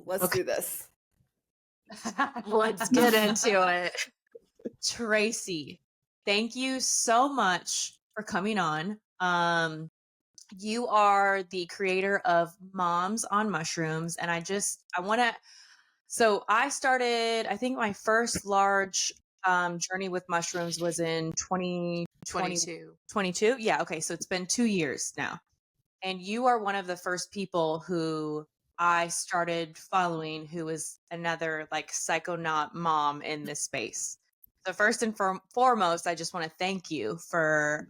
Let's do this. Let's get into it. Tracey, thank you so much for coming on. You are the creator of Moms on Mushrooms, and I want to. So I started, I think my first large journey with mushrooms was in 2022. Yeah. Okay. So it's been 2 years now. And you are one of the first people who I started following who is another like psychonaut mom in this space. So first and foremost, I just want to thank you for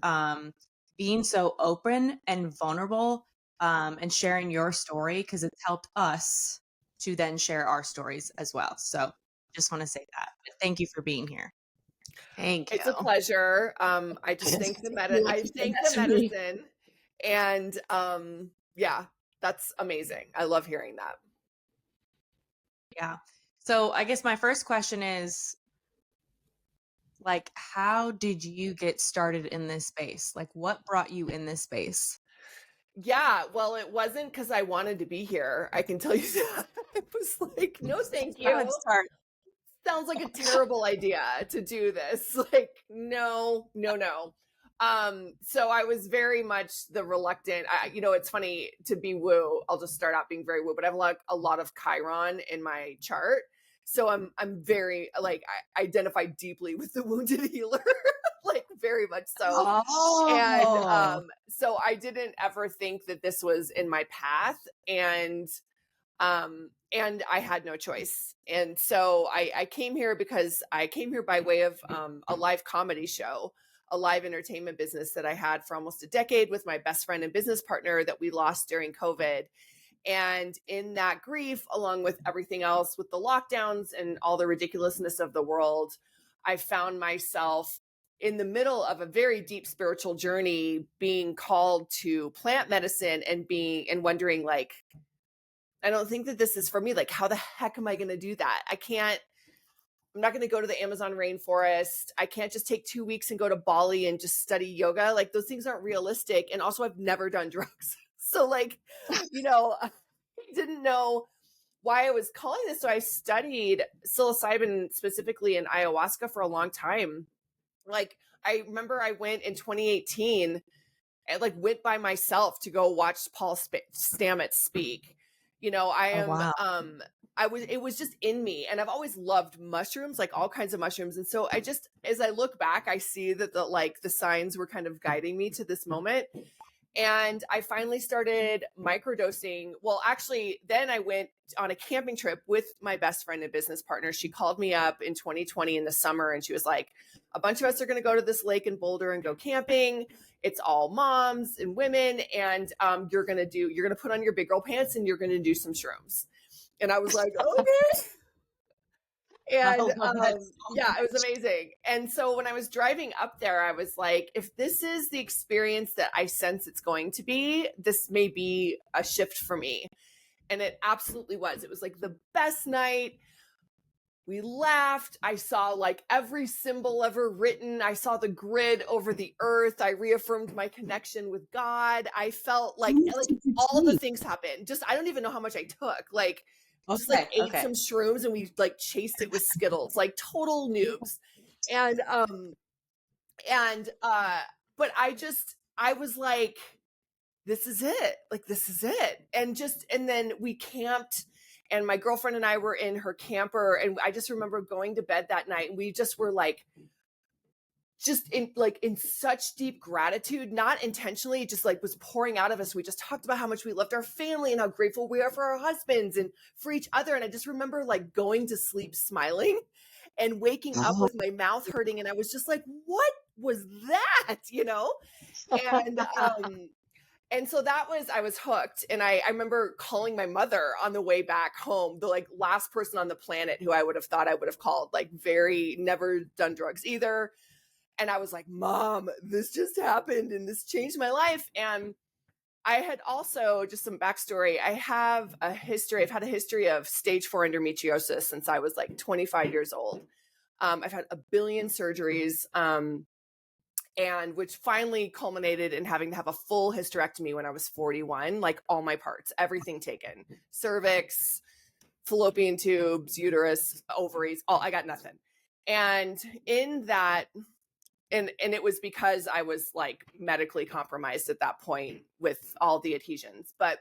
being so open and vulnerable and sharing your story, because it's helped us to then share our stories as well. So just want to say that. But thank you for being here. Thank you. It's a pleasure. I just thank the medicine. And yeah, that's amazing. I love hearing that. Yeah. So I guess my first question is, like, how did you get started in this space? Like, what brought you in this space? Yeah, well, it wasn't because I wanted to be here. I can tell you that. It was like, no, thank you. Sounds like a terrible idea to do this. Like, no. So I was very much the reluctant. It's funny to be woo. I'll just start out being very woo, but I have a lot of Chiron in my chart. So I'm very like, I identify deeply with the wounded healer, like very much so. Oh. And so I didn't ever think that this was in my path. And I had no choice. And so I came here because I came here by way of a live comedy show, a live entertainment business that I had for almost a decade with my best friend and business partner that we lost during COVID. And in that grief, along with everything else with the lockdowns and all the ridiculousness of the world, I found myself in the middle of a very deep spiritual journey, being called to plant medicine and wondering, like, I don't think that this is for me. Like, how the heck am I going to do that? I'm not going to go to the Amazon rainforest. I can't just take 2 weeks and go to Bali and just study yoga. Like, those things aren't realistic. And also, I've never done drugs. So like, I didn't know why I was calling this. So I studied psilocybin specifically in ayahuasca for a long time. Like, I remember I went in 2018 and like went by myself to go watch Paul Stamets speak. It was just in me, and I've always loved mushrooms, like all kinds of mushrooms. And so as I look back, I see that the signs were kind of guiding me to this moment. And I finally started microdosing. Well, actually, then I went on a camping trip with my best friend and business partner. She called me up in 2020 in the summer, and she was like, a bunch of us are going to go to this lake in Boulder and go camping. It's all moms and women. And you're going to put on your big girl pants and you're going to do some shrooms. And I was like, okay. And yeah, it was amazing. And so when I was driving up there, I was like, if this is the experience that I sense it's going to be, this may be a shift for me. And it absolutely was. It was like the best night. We laughed. I saw like every symbol ever written. I saw the grid over the earth. I reaffirmed my connection with God. I felt like all the things happened. Just, I don't even know how much I took. Like, ate some shrooms and we like chased it with Skittles, like total noobs. But I was like, this is it. Like, this is it. And then we camped, and my girlfriend and I were in her camper. And I just remember going to bed that night, and we just were like, just in such deep gratitude, not intentionally, just like was pouring out of us. We just talked about how much we loved our family and how grateful we are for our husbands and for each other. And I just remember like going to sleep smiling and waking up with my mouth hurting. And I was just like, what was that? And so I was hooked. And I remember calling my mother on the way back home, the like last person on the planet who I would have thought I would have called, like very never done drugs either. And I was like, Mom, this just happened and this changed my life. And I had also, just some backstory, I've had a history of stage 4 endometriosis since I was like 25 years old. I've had a billion surgeries, and which finally culminated in having to have a full hysterectomy when I was 41, like all my parts, everything taken, cervix, fallopian tubes, uterus, ovaries, all, I got nothing. And in that, and it was because I was like medically compromised at that point with all the adhesions. But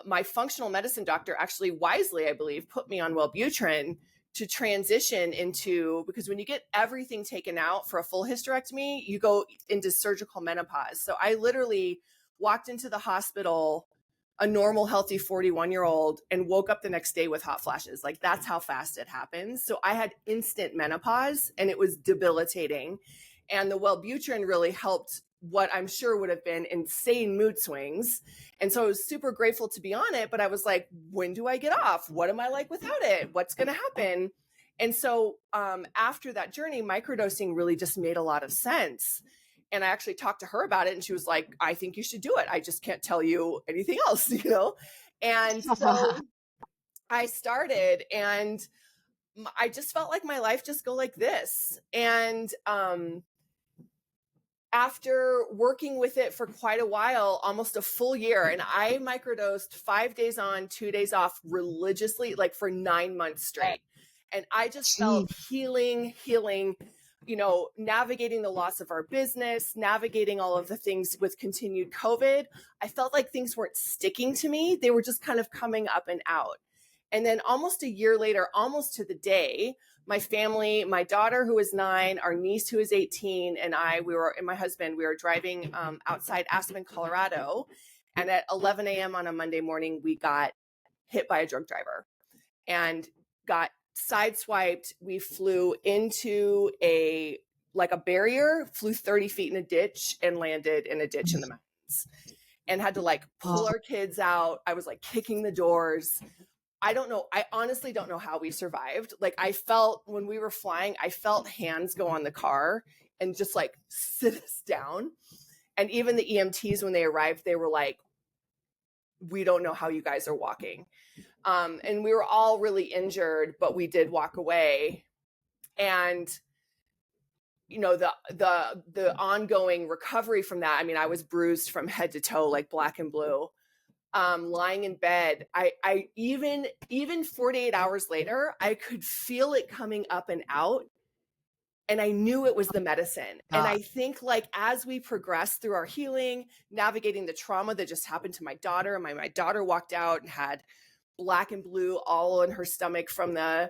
my functional medicine doctor actually wisely, I believe, put me on Wellbutrin to transition into, because when you get everything taken out for a full hysterectomy, you go into surgical menopause. So I literally walked into the hospital, a normal, healthy 41-year-old, and woke up the next day with hot flashes. Like, that's how fast it happens. So I had instant menopause, and it was debilitating. And the Wellbutrin really helped what I'm sure would have been insane mood swings. And so I was super grateful to be on it, but I was like, when do I get off? What am I like without it? What's going to happen? And so after that journey, microdosing really just made a lot of sense. And I actually talked to her about it, and she was like, I think you should do it. I just can't tell you anything else, you know? And so I started, and I just felt like my life just go like this. And after working with it for quite a while, almost a full year, and I microdosed 5 days on, 2 days off religiously, like for 9 months straight. And I just felt healing, you know, navigating the loss of our business, navigating all of the things with continued COVID. I felt like things weren't sticking to me. They were just kind of coming up and out. And then almost a year later, almost to the day, my family, my daughter who was 9, our niece who is 18, and my husband, we were driving outside Aspen, Colorado. And at 11 a.m. on a Monday morning, we got hit by a drunk driver and got sideswiped. We flew into a barrier, flew 30 feet in a ditch, and landed in a ditch in the mountains, and had to like pull our kids out. I was like kicking the doors. I don't know. I honestly don't know how we survived. Like, I felt when we were flying, I felt hands go on the car and just like sit us down. And even the EMTs, when they arrived, they were like, we don't know how you guys are walking. And we were all really injured, but we did walk away. And, you know, the ongoing recovery from that, I mean, I was bruised from head to toe, like black and blue. Lying in bed, I even 48 hours later, I could feel it coming up and out, and I knew it was the medicine. And I think, like, as we progressed through our healing, navigating the trauma that just happened to my daughter, and my daughter walked out and had black and blue all in her stomach from the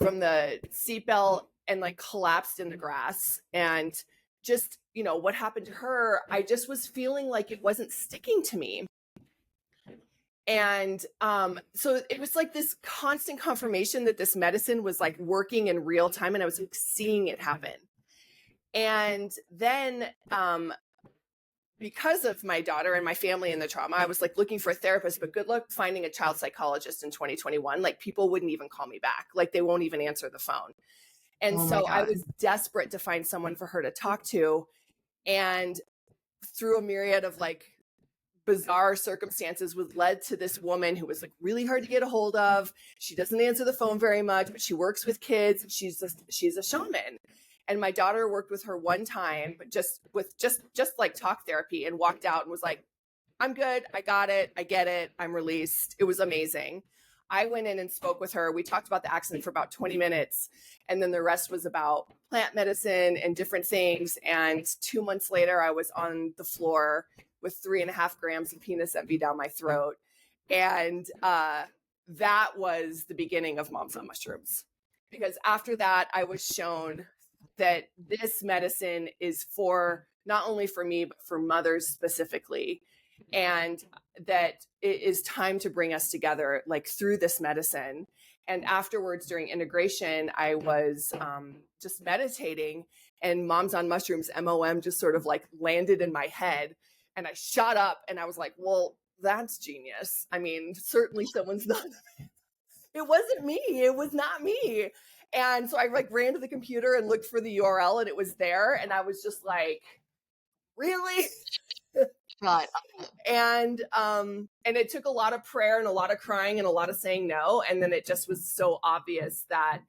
seatbelt, and like collapsed in the grass. And just, you know, what happened to her, I just was feeling like it wasn't sticking to me. And so it was like this constant confirmation that this medicine was like working in real time, and I was like seeing it happen. And then because of my daughter and my family and the trauma, I was like looking for a therapist, but good luck finding a child psychologist in 2021. Like, people wouldn't even call me back. Like, they won't even answer the phone. And so I was desperate to find someone for her to talk to. And through a myriad of like bizarre circumstances, was led to this woman who was like really hard to get a hold of. She doesn't answer the phone very much, but she works with kids. She's a shaman. And my daughter worked with her one time, but just like talk therapy, and walked out and was like, I'm good. I got it. I get it. I'm released. It was amazing. I went in and spoke with her. We talked about the accident for about 20 minutes. And then the rest was about plant medicine and different things. And 2 months later, I was on the floor with 3.5 grams of penis envy down my throat. And that was the beginning of Moms on Mushrooms. Because after that, I was shown that this medicine is for not only for me, but for mothers specifically. And that it is time to bring us together, like through this medicine. And afterwards, during integration, I was just meditating, and Moms on Mushrooms, MOM, just sort of like landed in my head. And I shot up, and I was like, well, that's genius. I mean, certainly someone's not. It wasn't me. It was not me. And so I like ran to the computer and looked for the URL, and it was there. And I was just like, really? God. And it took a lot of prayer and a lot of crying and a lot of saying no. And then it just was so obvious that,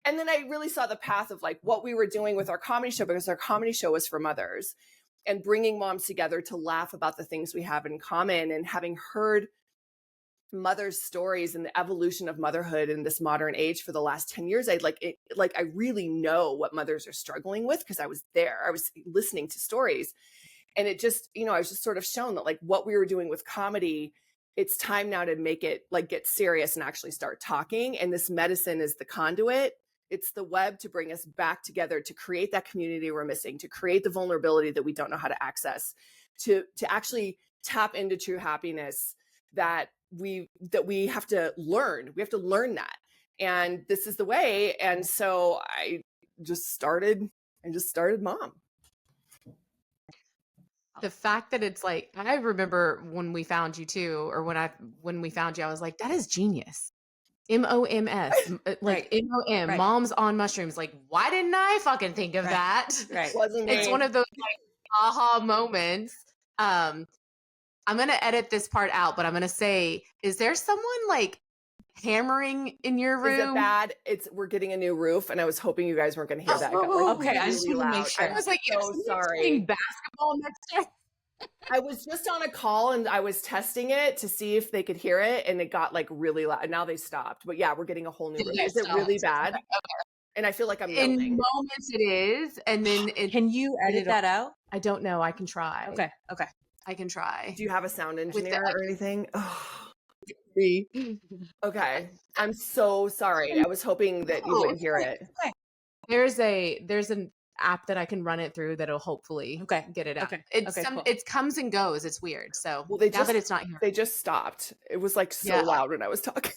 and then I really saw the path of like what we were doing with our comedy show, because our comedy show was for mothers, and bringing moms together to laugh about the things we have in common. And having heard mothers' stories and the evolution of motherhood in this modern age for the last 10 years, I really know what mothers are struggling with because I was there. I was listening to stories. And it just, I was just sort of shown that like what we were doing with comedy, it's time now to make it like get serious and actually start talking. And this medicine is the conduit. It's the web to bring us back together, to create that community we're missing, to create the vulnerability that we don't know how to access, to actually tap into true happiness that we have to learn. We have to learn that. And this is the way. And so I just started Mom. The fact that it's like, I remember when we found you too, or when we found you, I was like, that is genius. MOMS, like Right. MOM, Right. moms on mushrooms. Like, why didn't I fucking think of that? Right. Wasn't It's me. one of those like aha moments. I'm gonna edit this part out, but I'm gonna say, is there someone like hammering in your room? Is it bad? We're getting a new roof, and I was hoping you guys weren't going to hear that. It got, like, Okay, I just really wanna make loud. sure. I was like, so if someone's sorry. playing basketball next to I was just on a call and I was testing it to see if they could hear it, and it got like really loud. Now they stopped, but yeah, we're getting a whole new roof. Is it really bad? And I feel like I'm in yelling. moments it is, and then Can you edit that out? I don't know. I can try. Okay. I can try. Do you have a sound the engineer or anything? Me. Okay, I'm so sorry. I was hoping that you wouldn't hear it. There's an app that I can run it through that'll hopefully get it out. Okay. Cool. It comes and goes. It's weird. So Well, now that it's not here, they just stopped. It was like so loud when I was talking.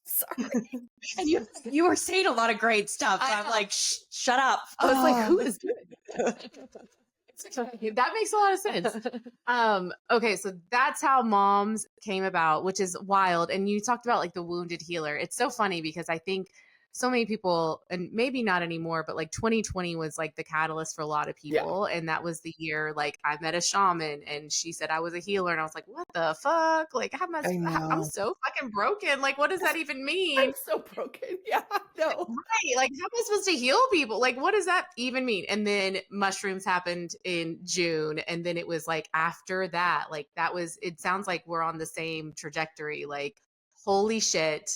Sorry. And you were saying a lot of great stuff. So I'm like, shut up. I was like, who is that makes a lot of sense. Okay, so that's how Moms came about, which is wild. And you talked about like the wounded healer. It's so funny because I think so many people, and maybe not anymore, but like 2020 was like the catalyst for a lot of people. Yeah. And that was the year like I met a shaman and she said I was a healer. And I was like, what the fuck? Like, I'm so fucking broken. Like, what does that even mean? I'm so broken. Yeah, no. Right. Like, how am I supposed to heal people? Like, what does that even mean? And then mushrooms happened in June. And then it was like after that, like it sounds like we're on the same trajectory. Like, holy shit.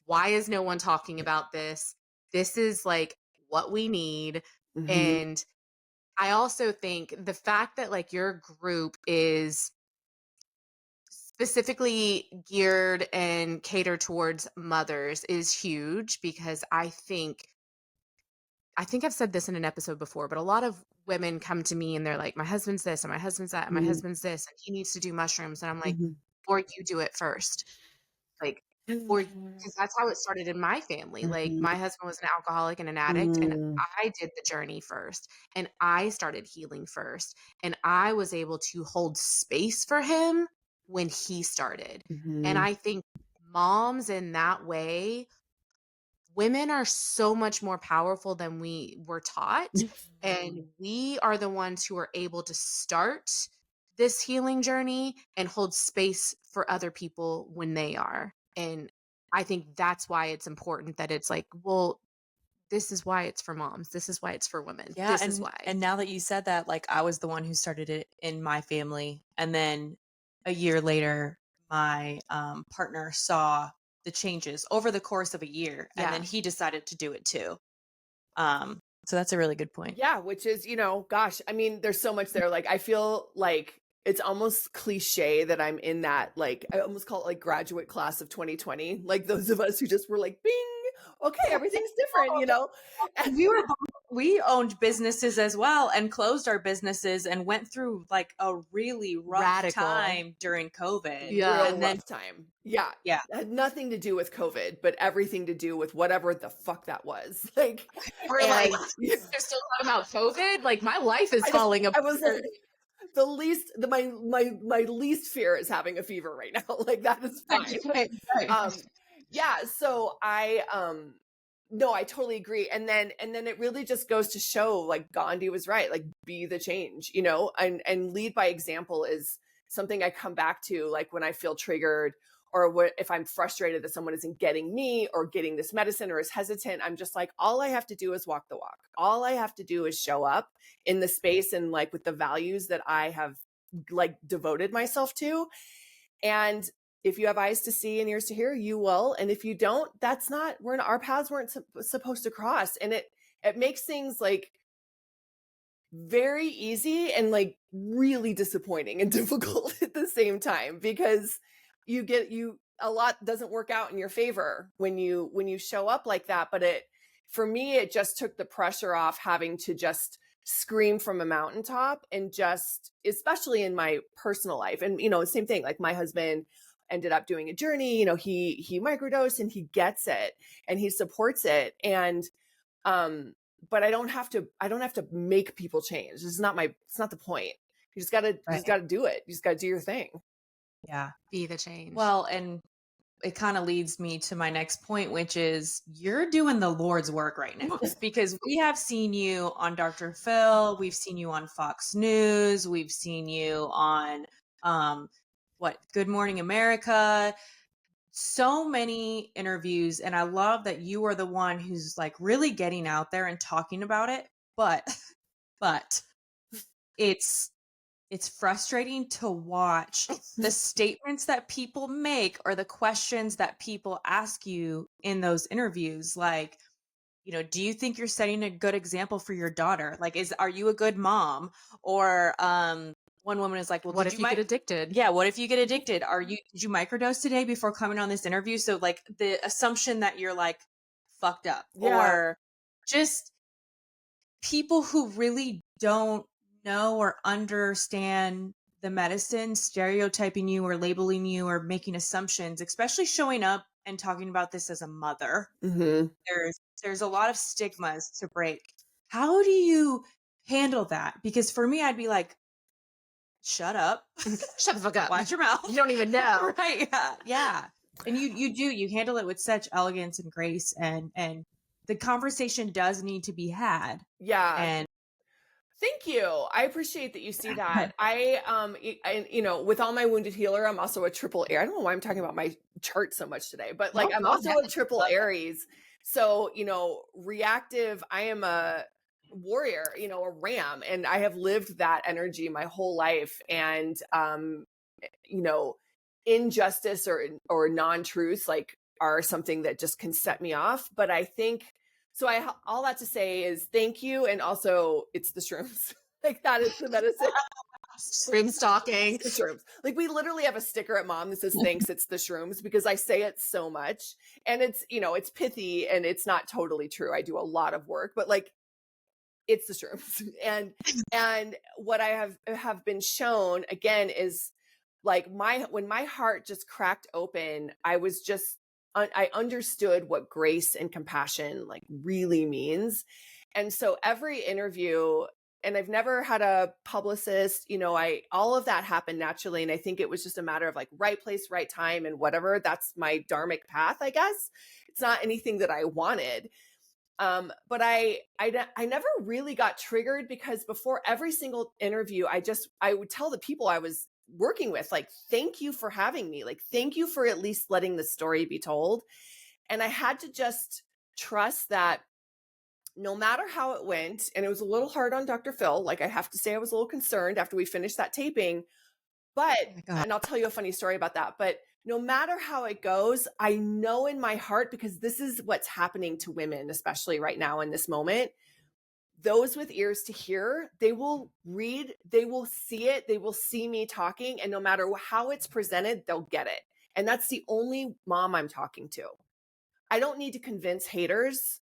Why is no one talking about this? This is like what we need. Mm-hmm. And I also think the fact that like your group is specifically geared and catered towards mothers is huge, because I think I've said this in an episode before, but a lot of women come to me and they're like, my husband's this and my husband's that and my husband's this and he needs to do mushrooms. And I'm like, or you do it first. Like, or because that's how it started in my family. Like, my husband was an alcoholic and an addict, and I did the journey first, and I started healing first, and I was able to hold space for him when he started. And I think moms in that way, women are so much more powerful than we were taught, and we are the ones who are able to start this healing journey and hold space for other people when they are. And I think that's why it's important that it's like, well, this is why it's for moms. This is why it's for women. Yeah, this is why. And now that you said that, like, I was the one who started it in my family. And then a year later, my partner saw the changes over the course of a year. And then he decided to do it too. So that's a really good point. Yeah, which is, gosh, I mean, there's so much there. Like, I feel like it's almost cliche that I'm in that, like, I almost call it like graduate class of 2020. Like those of us who just were like, bing, okay, everything's different, And we owned businesses as well and closed our businesses and went through like a really rough time during COVID. Yeah. And then rough time. Yeah. Yeah. It had nothing to do with COVID, but everything to do with whatever the fuck that was. Like, we're like, you're still talking about COVID? Like, my life is falling apart. I was like, my least fear is having a fever right now. Like, that is fine. Right. Yeah. So no, I totally agree. And then it really just goes to show, like, Gandhi was right. Like, be the change, and lead by example is something I come back to, like, when I feel triggered or if I'm frustrated that someone isn't getting me or getting this medicine or is hesitant. I'm just like, all I have to do is walk the walk. All I have to do is show up in the space and, like, with the values that I have, like, devoted myself to. And if you have eyes to see and ears to hear, you will. And if you don't, our paths weren't supposed to cross. And it makes things like very easy and like really disappointing and difficult at the same time, because a lot doesn't work out in your favor when you show up like that. But for me, it just took the pressure off having to just scream from a mountaintop, and just, especially in my personal life. And, same thing, like my husband ended up doing a journey, he microdosed, and he gets it and he supports it. And, but I don't have to make people change. It's not the point. You just gotta do it. You just gotta do your thing. Yeah. Be the change. Well, and it kind of leads me to my next point, which is you're doing the Lord's work right now, because we have seen you on Dr. Phil. We've seen you on Fox News. We've seen you on, Good Morning America. So many interviews. And I love that you are the one who's like really getting out there and talking about it. But it's frustrating to watch the statements that people make or the questions that people ask you in those interviews. Like, do you think you're setting a good example for your daughter? Like, are you a good mom? Or one woman is like, well, what if you get addicted? Yeah, what if you get addicted? Did you microdose today before coming on this interview? So like the assumption that you're like fucked up. Yeah. Or just people who really don't know or understand the medicine, stereotyping you or labeling you or making assumptions, especially showing up and talking about this as a mother. Mm-hmm. There's a lot of stigmas to break. How do you handle that? Because for me, I'd be like, shut up. Shut the fuck up. Watch your mouth. You don't even know. Right. Yeah. And you handle it with such elegance and grace, and the conversation does need to be had. Yeah. And thank you. I appreciate that you see that. With all my wounded healer, I'm also a triple Aries. I don't know why I'm talking about my chart so much today, but like I'm also a triple Aries. So, reactive, I am a warrior, a ram, and I have lived that energy my whole life. And, injustice or non-truths like are something that just can set me off. But I think, so all that to say is thank you. And also it's the shrooms. Like that is the medicine. Shroom stalking. The shrooms. Like we literally have a sticker at mom that says, thanks, it's the shrooms, because I say it so much. And it's, it's pithy and it's not totally true. I do a lot of work, but like it's the shrooms. And what I have been shown again is like when my heart just cracked open, I understood what grace and compassion like really means. And so every interview, and I've never had a publicist, all of that happened naturally. And I think it was just a matter of like right place, right time, and whatever. That's my dharmic path, I guess. It's not anything that I wanted. But I never really got triggered, because before every single interview, I would tell the people I was working with, like, thank you for having me. Like, thank you for at least letting the story be told. And I had to just trust that no matter how it went, and it was a little hard on Dr. Phil. Like, I have to say I was a little concerned after we finished that taping, but, and I'll tell you a funny story about that, but no matter how it goes, I know in my heart, because this is what's happening to women, especially right now in this moment, those with ears to hear, they will read, they will see it, they will see me talking, and no matter how it's presented, they'll get it. And that's the only mom I'm talking to. I don't need to convince haters.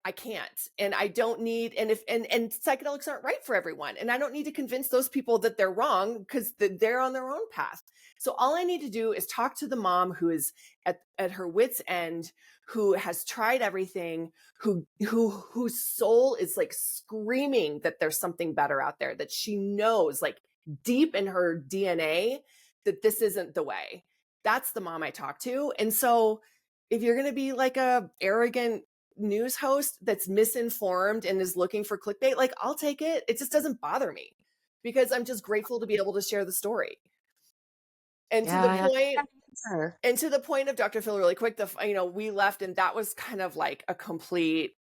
I can't. And I don't need, and psychedelics aren't right for everyone. And I don't need to convince those people that they're wrong, because they're on their own path. So all I need to do is talk to the mom who is at her wit's end, who has tried everything, whose soul is like screaming that there's something better out there, that she knows like deep in her DNA that this isn't the way. That's the mom I talk to. And so if you're going to be like a arrogant news host that's misinformed and is looking for clickbait, like I'll take it. It just doesn't bother me, because I'm just grateful to be able to share the story. And to the point of Dr. Phil, really quick, we left, and that was kind of like a complete,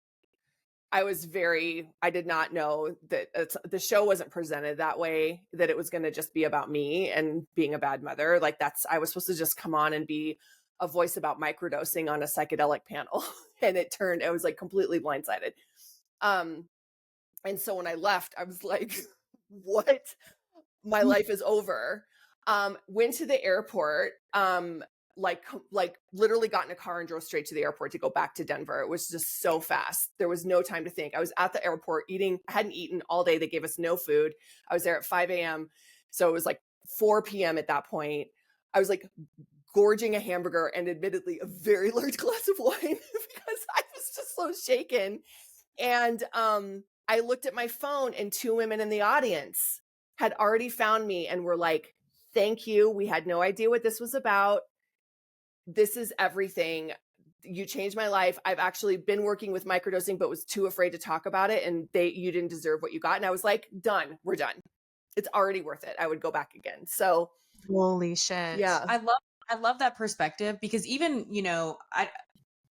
I did not know that the show wasn't presented that way, that it was going to just be about me and being a bad mother. Like I was supposed to just come on and be a voice about microdosing on a psychedelic panel. And I was like completely blindsided. And so when I left, I was like, what? My life is over. Went to the airport, like literally got in a car and drove straight to the airport to go back to Denver. It was just so fast. There was no time to think. I was at the airport I hadn't eaten all day. They gave us no food. I was there at 5 a.m. So it was like 4 p.m. at that point. I was like gorging a hamburger and admittedly a very large glass of wine because I was just so shaken. And I looked at my phone and 2 women in the audience had already found me and were like, thank you. We had no idea what this was about. This is everything. You changed my life. I've actually been working with microdosing, but was too afraid to talk about it. And you didn't deserve what you got. And I was like, done. We're done. It's already worth it. I would go back again. So holy shit. Yeah. I love that perspective, because even, you know,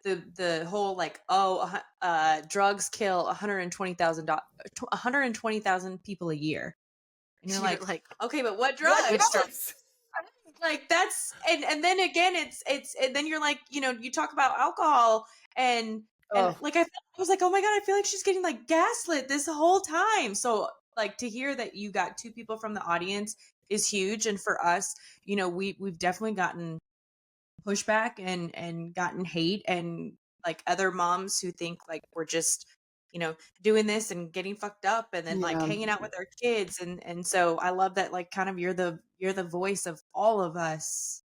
the whole like, drugs kill 120,000 people a year. And you're like, okay, but what drugs? What drugs? Like that's, and then again, and then you're like, you know, you talk about alcohol and like, I was like, oh my God, I feel like she's getting like gaslit this whole time. So like to hear that you got 2 people from the audience is huge. And for us, you know, we've definitely gotten pushback and gotten hate, and like other moms who think like we're just, you know, doing this and getting fucked up and then like hanging out with our kids. And so I love that, like, kind of you're the voice of all of us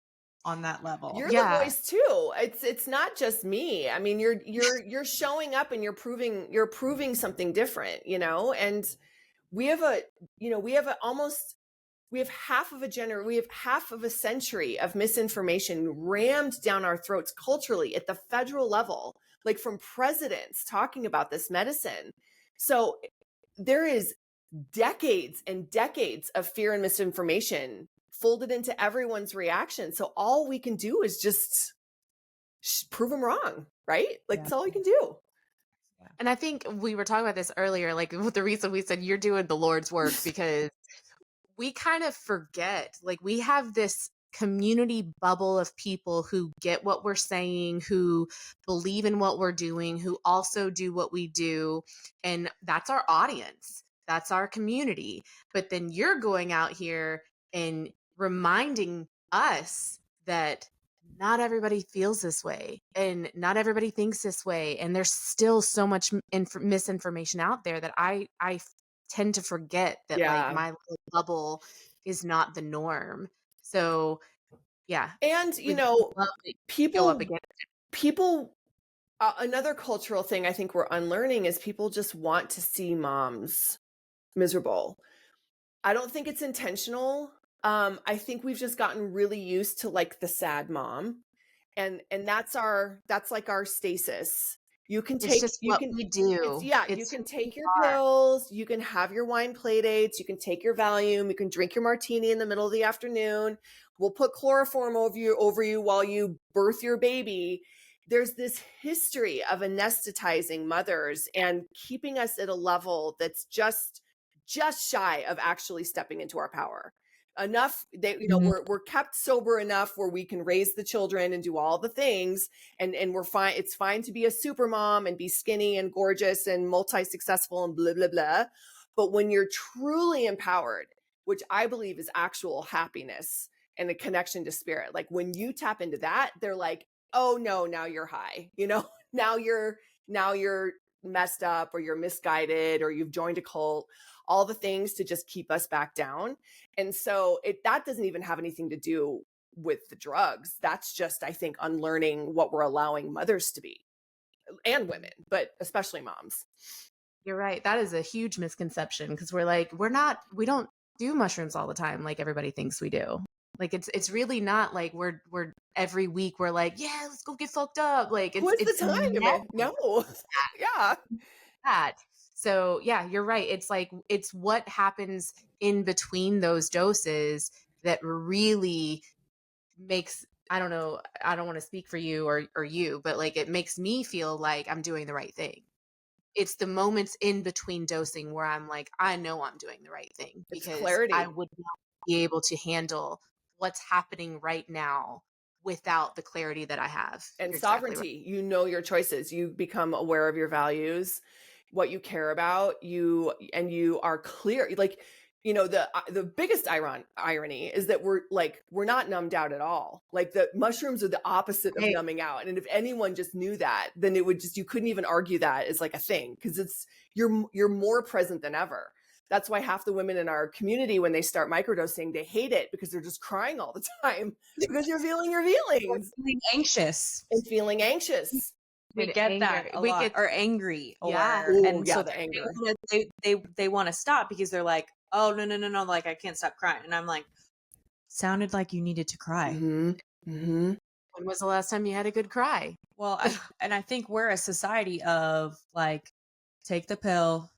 on that level. You're the voice too. It's not just me. I mean, you're showing up and you're proving something different, you know, and we have half of a century of misinformation rammed down our throats culturally at the federal level, like from presidents talking about this medicine. So there is decades and decades of fear and misinformation folded into everyone's reaction. So all we can do is just prove them wrong, right? Like that's all we can do. And I think we were talking about this earlier, like the reason we said you're doing the Lord's work, because we kind of forget, like we have this community bubble of people who get what we're saying, who believe in what we're doing, who also do what we do. And that's our audience. That's our community. But then you're going out here and reminding us that not everybody feels this way and not everybody thinks this way. And there's still so much misinformation out there that I tend to forget that like my little bubble is not the norm. So yeah. And you know, people another cultural thing I think we're unlearning is people just want to see moms miserable. I don't think it's intentional. I think we've just gotten really used to like the sad mom, and that's like our stasis. You can take we do. You can take your pills, you can have your wine play dates, you can take your Valium, you can drink your martini in the middle of the afternoon. We'll put chloroform over you while you birth your baby. There's this history of anesthetizing mothers and keeping us at a level that's just shy of actually stepping into our power. Enough that, you know, we're kept sober enough where we can raise the children and do all the things, and we're fine. It's fine to be a super mom and be skinny and gorgeous and multi-successful and blah, blah, blah. But when you're truly empowered, which I believe is actual happiness and a connection to spirit, like when you tap into that, they're like, oh no, now you're high, you know, now you're messed up, or you're misguided, or you've joined a cult, all the things to just keep us back down. And so that doesn't even have anything to do with the drugs. That's just, I think, unlearning what we're allowing mothers to be, and women, but especially moms. You're right. That is a huge misconception, because we're like, we don't do mushrooms all the time like everybody thinks we do. Like it's really not like we're every week we're like, yeah, let's go get fucked up. Like it's the time. No. Yeah. That. So yeah, you're right. It's like, it's what happens in between those doses that really makes, I don't know, I don't want to speak for you or you, but like it makes me feel like I'm doing the right thing. it's the moments in between dosing where I'm like, I know I'm doing the right thing, It's because I clarity. would not be able to handle what's happening right now without the clarity that I have. And You're exactly right. sovereignty. You know your choices. You become aware of your values, what you care about, and you are clear. Like, the biggest irony is that we're not numbed out at all. Like, the mushrooms are the opposite of Right. numbing out. And if anyone just knew that, then it would you couldn't even argue that as like a thing, because you're more present than ever. That's why half the women in our community, when they start microdosing, they hate it, because they're just crying all the time because you're feeling your feelings Feeling anxious. and feeling anxious. We And get that anger. a We lot, get- or angry, Yeah. or Ooh, and yeah, so the anger. they want to stop because they're like, oh no, like I can't stop crying, and I'm like, sounded like you needed to cry. Mm-hmm. Mm-hmm. When was the last time you had a good cry? Well, I think we're a society of like, take the pill,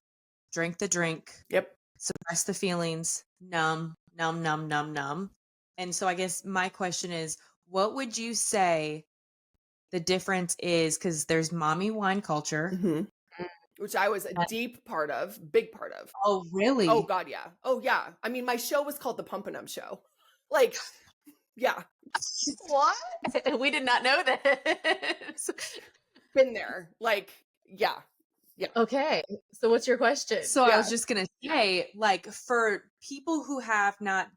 drink the drink, Yep. suppress the feelings, numb, numb, numb, numb, numb. And so I guess my question is, what would you say the difference is? Because there's mommy wine culture. Mm-hmm. Which I was a big part of. Oh, really? Oh God, yeah. Oh yeah. I mean, my show was called the Pump-a-Num Show. Like, yeah. What? We did not know this. Been there. Like, yeah. Okay. So what's your question? So I Yeah. was just going to say, like, for people who have not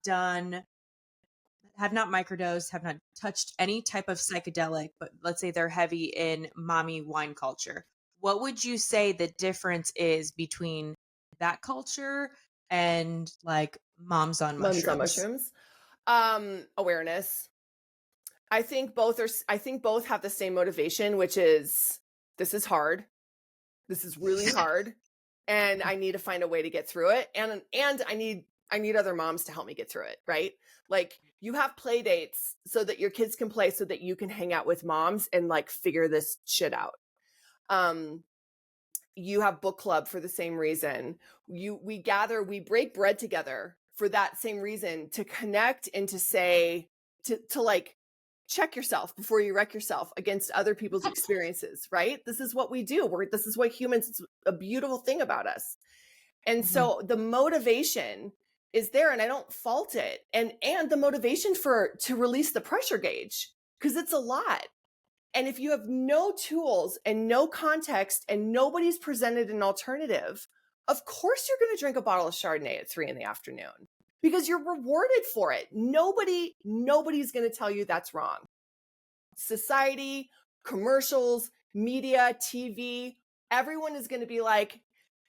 microdosed, have not touched any type of psychedelic, but let's say they're heavy in mommy wine culture, what would you say the difference is between that culture and like moms on mushrooms? Mums on mushrooms. Awareness. I think both have the same motivation, which is, this is hard. This is really hard. And I need to find a way to get through it. And I need other moms to help me get through it, right? Like, you have play dates so that your kids can play, so that you can hang out with moms and like figure this shit out. You have book club for the same reason. We break bread together for that same reason, to connect and to say, to like check yourself before you wreck yourself against other people's experiences, right? This is what we do. This is what humans, it's a beautiful thing about us. And so the motivation is there, and I don't fault it. And the motivation to release the pressure gauge, because it's a lot. And if you have no tools and no context and nobody's presented an alternative, of course you're going to drink a bottle of Chardonnay at 3 p.m, because you're rewarded for it. Nobody's going to tell you that's wrong. Society, commercials, media, TV, everyone is going to be like,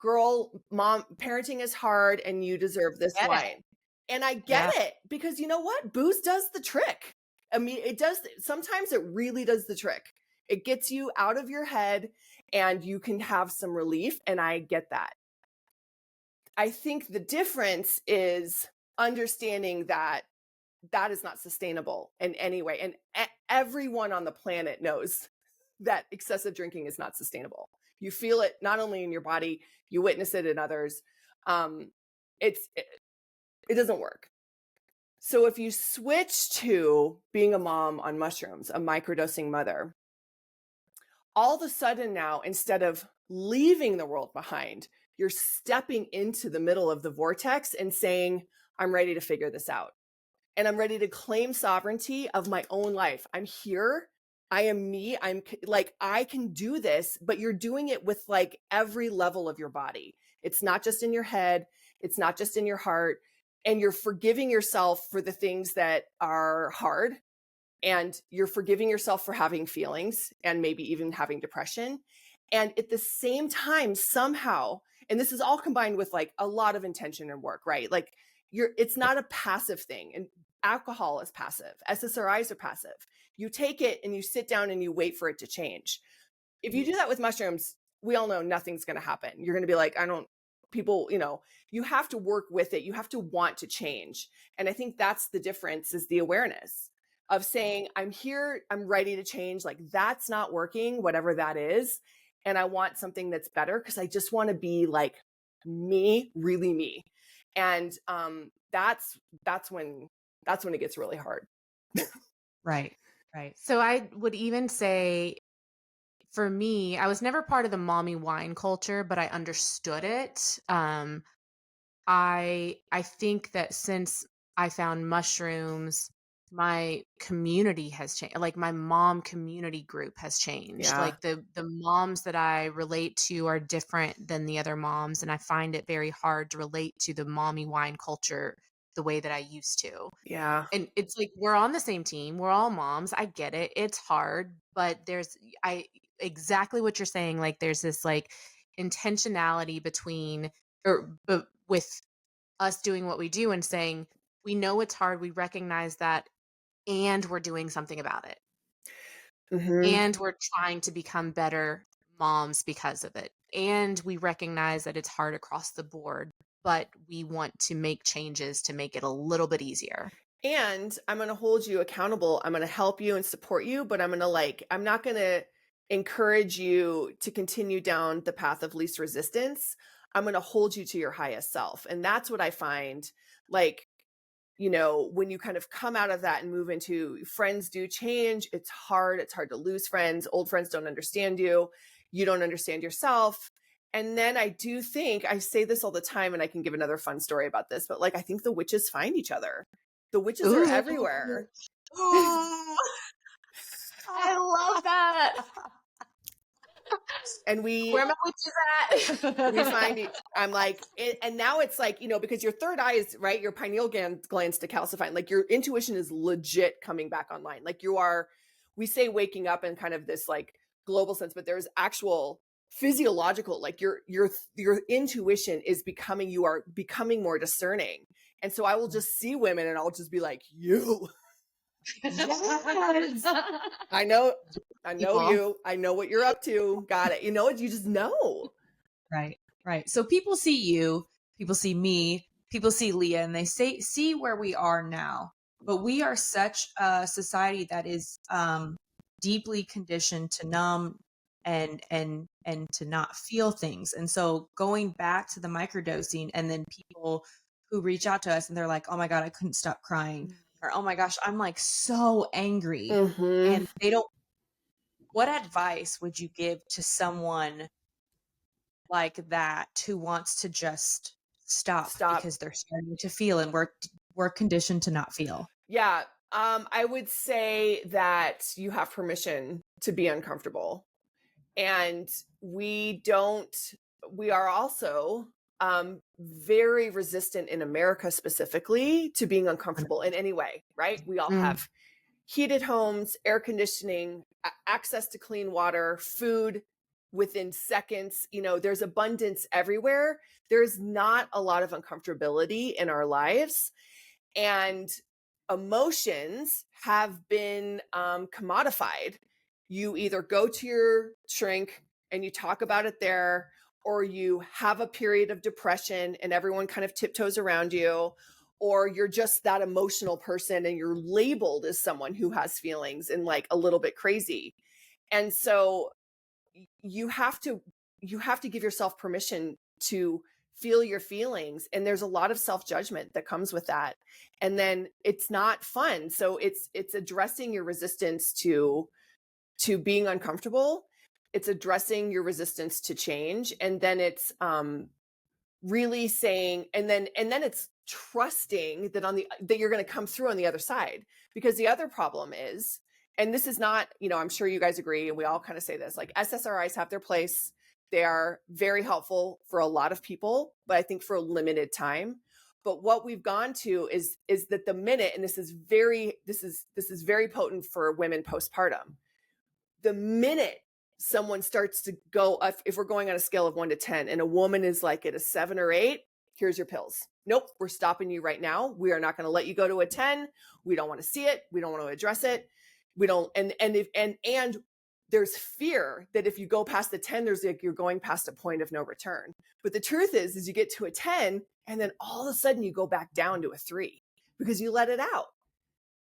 girl, mom, parenting is hard and you deserve this wine. And I get it, because you know what? Booze does the trick. I mean, it does. Sometimes it really does the trick. It gets you out of your head and you can have some relief. And I get that. I think the difference is understanding that is not sustainable in any way. And everyone on the planet knows that excessive drinking is not sustainable. You feel it not only in your body, you witness it in others. It doesn't work. So if you switch to being a mom on mushrooms, a microdosing mother, all of a sudden now, instead of leaving the world behind, you're stepping into the middle of the vortex and saying, I'm ready to figure this out. And I'm ready to claim sovereignty of my own life. I'm here. I am me. I'm like, I can do this, but you're doing it with like every level of your body. It's not just in your head. It's not just in your heart. And you're forgiving yourself for the things that are hard. And you're forgiving yourself for having feelings and maybe even having depression. And at the same time, somehow, and this is all combined with like a lot of intention and work, right? Like, it's not a passive thing. And alcohol is passive. SSRIs are passive. You take it and you sit down and you wait for it to change. If you do that with mushrooms, we all know nothing's going to happen. You're going to be like, you have to work with it. You have to want to change. And I think that's the difference, is the awareness of saying, I'm here, I'm ready to change. Like, that's not working, whatever that is. And I want something that's better, because I just want to be like me, really me. And that's when it gets really hard. Right. So I would even say, for me, I was never part of the mommy wine culture, but I understood it. I think that since I found mushrooms, my community has changed. Like my mom community group has changed. Yeah. Like the moms that I relate to are different than the other moms, and I find it very hard to relate to the mommy wine culture the way that I used to. Yeah. And it's like we're on the same team. We're all moms. I get it. It's hard, but I exactly what you're saying. Like there's this like intentionality between or but with us doing what we do and saying we know it's hard. We recognize that, and we're doing something about it, Hmm. and we're trying to become better moms because of it. And we recognize that it's hard across the board, but we want to make changes to make it a little bit easier. And I'm going to hold you accountable. I'm going to help you and support you, but I'm not going to encourage you to continue down the path of least resistance. I'm going to hold you to your highest self. And that's what I find, like, when you kind of come out of that and move into friends do change, it's hard. It's hard to lose friends. Old friends don't understand you. You don't understand yourself. And then I do think, I say this all the time, and I can give another fun story about this, but like, I think the witches find each other. The witches are Ooh. everywhere. Oh, I love that. And we Where my witches at? find it. I'm like, and now it's like, because your third eye is right, your pineal gland's decalcifying. Like your intuition is legit coming back online. Like we say waking up in kind of this like global sense, but there's actual physiological, like your intuition is you are becoming more discerning. And so I will just see women and I'll just be like, you. Yes. I know People. you. I know what you're up to. Got it. You just know. Right. Right. So people see you, people see me, people see Leah, and they see where we are now. But we are such a society that is deeply conditioned to numb and to not feel things. And so going back to the microdosing, and then people who reach out to us and they're like, "Oh my God, I couldn't stop crying," or "Oh my gosh, I'm like so angry," Mm-hmm. and they don't. What advice would you give to someone like that who wants to just stop Stop. because they're starting to feel, and we're conditioned to not feel? Yeah. I would say that you have permission to be uncomfortable. And we are also very resistant in America specifically to being uncomfortable in any way, right? We all Mm. have heated homes, air conditioning, access to clean water, food within seconds. There's abundance everywhere. There's not a lot of uncomfortability in our lives. And emotions have been commodified. You either go to your shrink and you talk about it there, or you have a period of depression and everyone kind of tiptoes around you, or you're just that emotional person and you're labeled as someone who has feelings and like a little bit crazy. And so you have to give yourself permission to feel your feelings, and there's a lot of self-judgment that comes with that, and then it's not fun. So it's addressing your resistance to being uncomfortable. It's addressing your resistance to change, and then it's really saying, and then it's trusting that you're going to come through on the other side. Because the other problem is, and this is not, I'm sure you guys agree, and we all kind of say this, like SSRIs have their place. They are very helpful for a lot of people, but I think for a limited time. But what we've gone to is that the minute, and this is very potent for women postpartum, the minute someone starts to go, if we're going on a scale of 1 to 10 and a woman is like at a 7 or 8, here's your pills. Nope, we're stopping you right now. We are not going to let you go to a 10. We don't want to see it. We don't want to address it. We don't. And there's fear that if you go past the 10, there's like, you're going past a point of no return. But the truth is you get to a 10 and then all of a sudden you go back down to a 3 because you let it out.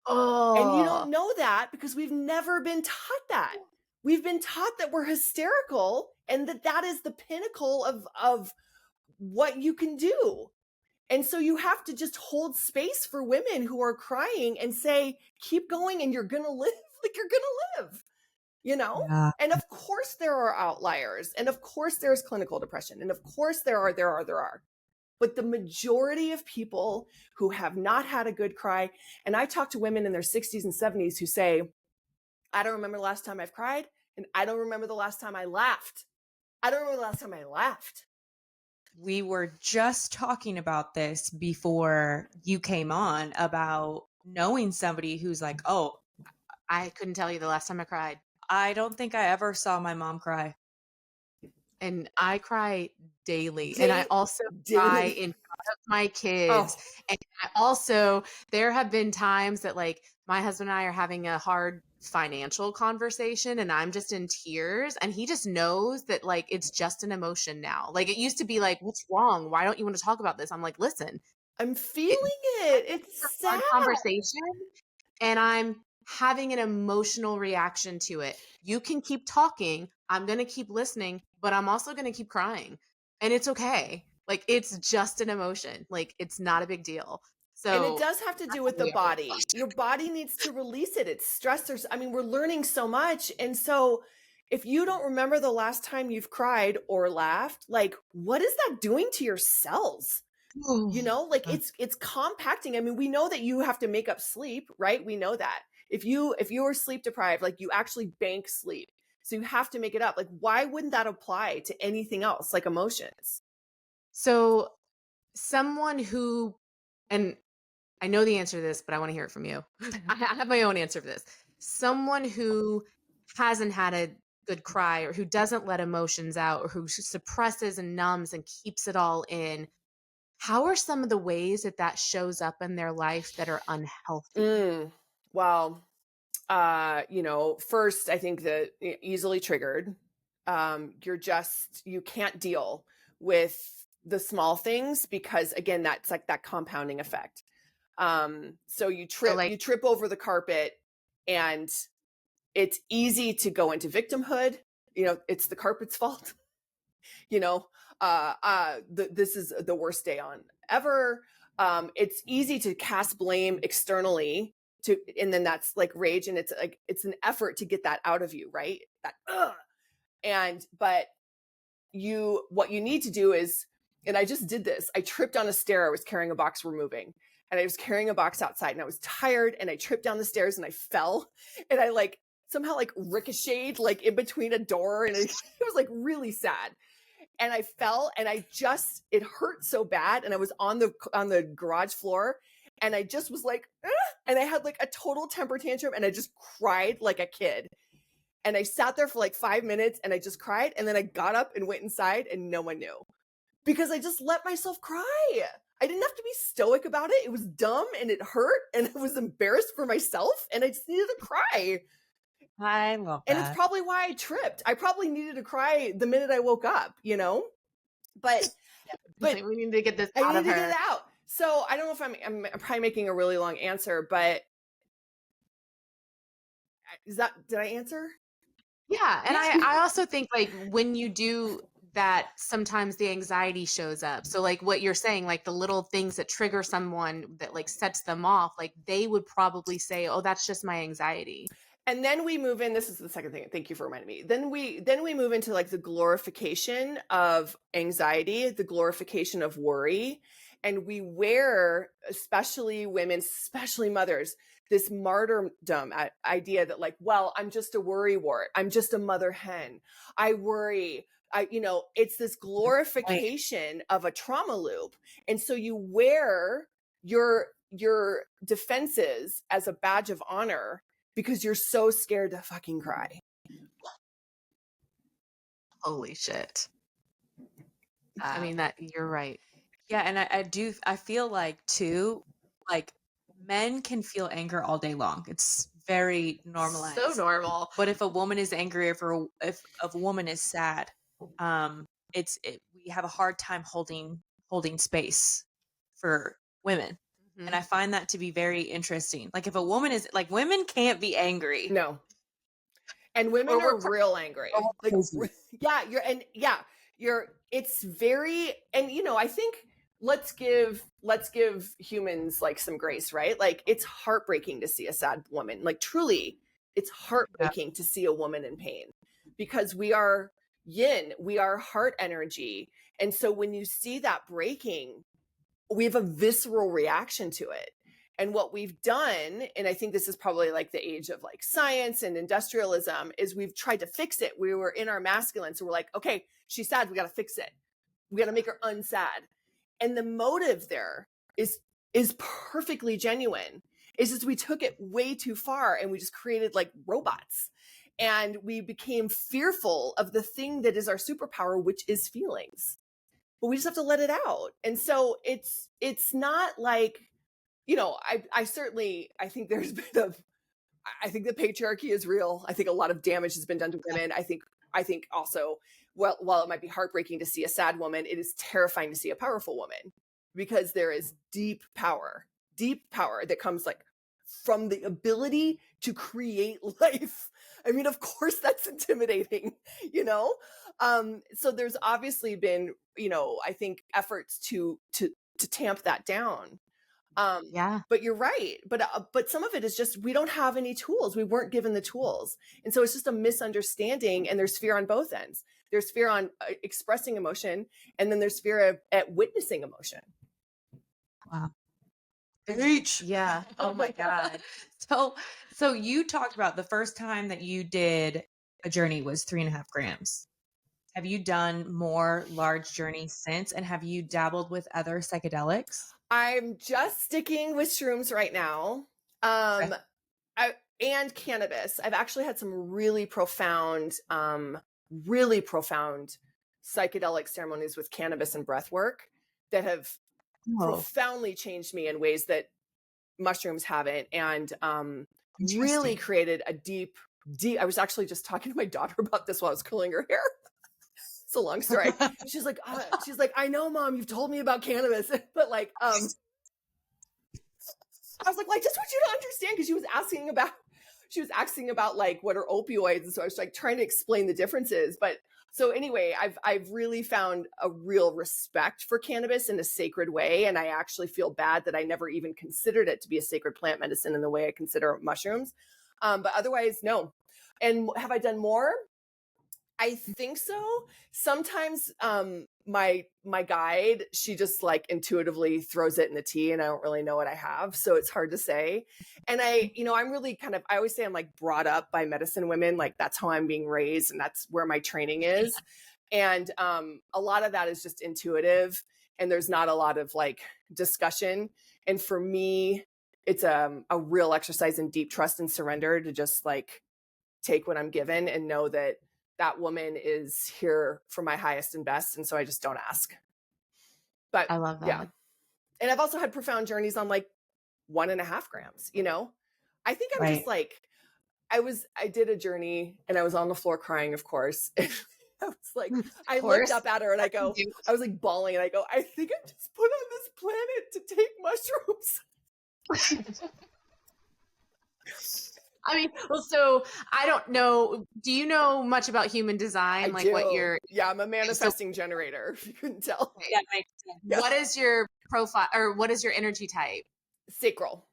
And you don't know that because we've never been taught that. We've been taught that we're hysterical and that is the pinnacle of what you can do. And so you have to just hold space for women who are crying and say, keep going and you're going to live like you're going to live. you know? Yeah. And of course there are outliers. And of course there's clinical depression. And of course there are. But the majority of people who have not had a good cry, and I talk to women in their 60s and 70s who say, I don't remember the last time I've cried, and I don't remember the last time I laughed. I don't remember the last time I laughed. We were just talking about this before you came on, about knowing somebody who's like, oh, I couldn't tell you the last time I cried. I don't think I ever saw my mom cry. And I cry daily. And I also cry Daily. in front of my kids. Oh. And I also, there have been times that like my husband and I are having a hard financial conversation and I'm just in tears and he just knows that like it's just an emotion now. Like it used to be like, what's wrong? Why don't you want to talk about this? I'm like, listen, I'm feeling it. It's a sad. hard conversation and I'm having an emotional reaction to it. You can keep talking. I'm going to keep listening, but I'm also going to keep crying. And it's okay. Like it's just an emotion. Like it's not a big deal. So And it does have to do with the body. Your body needs to release it. It's stressors. I mean, we're learning so much. And so if you don't remember the last time you've cried or laughed, like what is that doing to your cells? You know, like it's compacting. I mean, we know that you have to make up sleep, right? We know that. If you are sleep deprived, like you actually bank sleep. So you have to make it up. Like why wouldn't that apply to anything else like emotions? So someone who, and I know the answer to this, but I want to hear it from you. I have my own answer for this. Someone who hasn't had a good cry or who doesn't let emotions out or who suppresses and numbs and keeps it all in, how are some of the ways that that shows up in their life that are unhealthy? Well, you know, first, I think that easily triggered. You can't deal with the small things because again, that's like that compounding effect. So you trip over the carpet and it's easy to go into victimhood. You know, it's the carpet's fault. You know, this is the worst day on ever. It's easy to cast blame externally and then that's like rage. And it's like, it's an effort to get that out of you, right? That, but what you need to do is, and I just did this. I tripped on a stair. I was carrying a box we're moving and I was carrying a box outside and I was tired and I tripped down the stairs and I fell and I like somehow like ricocheted like in between a door and it was like really sad. And I fell and it hurt so bad. And I was on the garage floor and I just was like, and I had like a total temper tantrum and I just cried like a kid. And I sat there for like 5 minutes and I just cried. And then I got up and went inside and no one knew because I just let myself cry. I didn't have to be stoic about it. It was dumb and it hurt and I was embarrassed for myself and I just needed to cry. I love that. And it's probably why I tripped. I probably needed to cry the minute I woke up, you know? But we need to get this I out need of to her. get it out. So I don't know if I'm probably making a really long answer, but did I answer? Yeah. And I also think like when you do that, sometimes the anxiety shows up. So like what you're saying, like the little things that trigger someone that like sets them off, like they would probably say, oh, that's just my anxiety. And then we move in, this is the second thing. Thank you for reminding me. Then we move into like the glorification of anxiety, the glorification of worry. And we wear, especially women, especially mothers, this martyrdom idea that like, well, I'm just a worry wart. I'm just a mother hen. I worry. It's this glorification of a trauma loop. And so you wear your defenses as a badge of honor because you're so scared to fucking cry. Holy shit. I mean, that you're right. Yeah. And I feel like too, like men can feel anger all day long. It's very normalized. So normal. But if a woman is angry, if a woman is sad, we have a hard time holding space for women. Mhm. And I find that to be very interesting. Like if a woman is like, women can't be angry. No. And women are real angry. Like, it's very, and I think let's give humans like some grace, right? Like it's heartbreaking to see a sad woman. Like truly, It's heartbreaking to see a woman in pain, because we are yin, we are heart energy. And so when you see that breaking, we have a visceral reaction to it. And what we've done, and I think this is probably like the age of like science and industrialism, is we've tried to fix it. We were in our masculine. So we're like, okay, she's sad. We got to fix it. We got to make her unsad. And the motive there is perfectly genuine. It's just we took it way too far and we just created like robots. And we became fearful of the thing that is our superpower, which is feelings. But we just have to let it out. And so it's not like, you know, I think there's been I think the patriarchy is real. I think a lot of damage has been done to women. I think also, well, while it might be heartbreaking to see a sad woman, it is terrifying to see a powerful woman, because there is deep power that comes like from the ability to create life. I mean, of course that's intimidating, you know? So there's obviously been, you know, I think efforts to tamp that down. But you're right. But some of it is just, we don't have any tools. We weren't given the tools. And so it's just a misunderstanding, and there's fear on both ends. There's fear on expressing emotion, and then there's fear at witnessing emotion. Wow. Reach. Yeah. Oh my God. So you talked about the first time that you did a journey was 3.5 grams. Have you done more large journeys since? And have you dabbled with other psychedelics? I'm just sticking with shrooms right now. And cannabis. I've actually had some really profound psychedelic ceremonies with cannabis and breath work that have profoundly changed me in ways that mushrooms haven't. And really created a deep, I was actually just talking to my daughter about this while I was curling her hair. It's a long story. She's like, I know, Mom, you've told me about cannabis, but like, I was like, well, I just want you to understand, because she was asking about like what are opioids, and so I was like trying to explain the differences. But so anyway, I've really found a real respect for cannabis in a sacred way, and I actually feel bad that I never even considered it to be a sacred plant medicine in the way I consider mushrooms. But otherwise, no. And have I done more? I think so. Sometimes my guide, she just like intuitively throws it in the tea, and I don't really know what I have, so it's hard to say. And I'm really I always say I'm like brought up by medicine women, like that's how I'm being raised, and that's where my training is. And a lot of that is just intuitive, and there's not a lot of like discussion. And for me, it's a real exercise in deep trust and surrender to just like take what I'm given and know that that woman is here for my highest and best. And so I just don't ask. But I love that. Yeah. And I've also had profound journeys on like 1.5 grams, you know? I think I'm just like, I did a journey and I was on the floor crying, of course. I was like, I looked up at her and I was like bawling, and I go, I think I'm just put on this planet to take mushrooms. I mean, well, so I don't know. Do you know much about human design? I'm a manifesting generator, if you couldn't tell. Yeah, makes sense. Yeah. What is your profile, or what is your energy type? Sacral.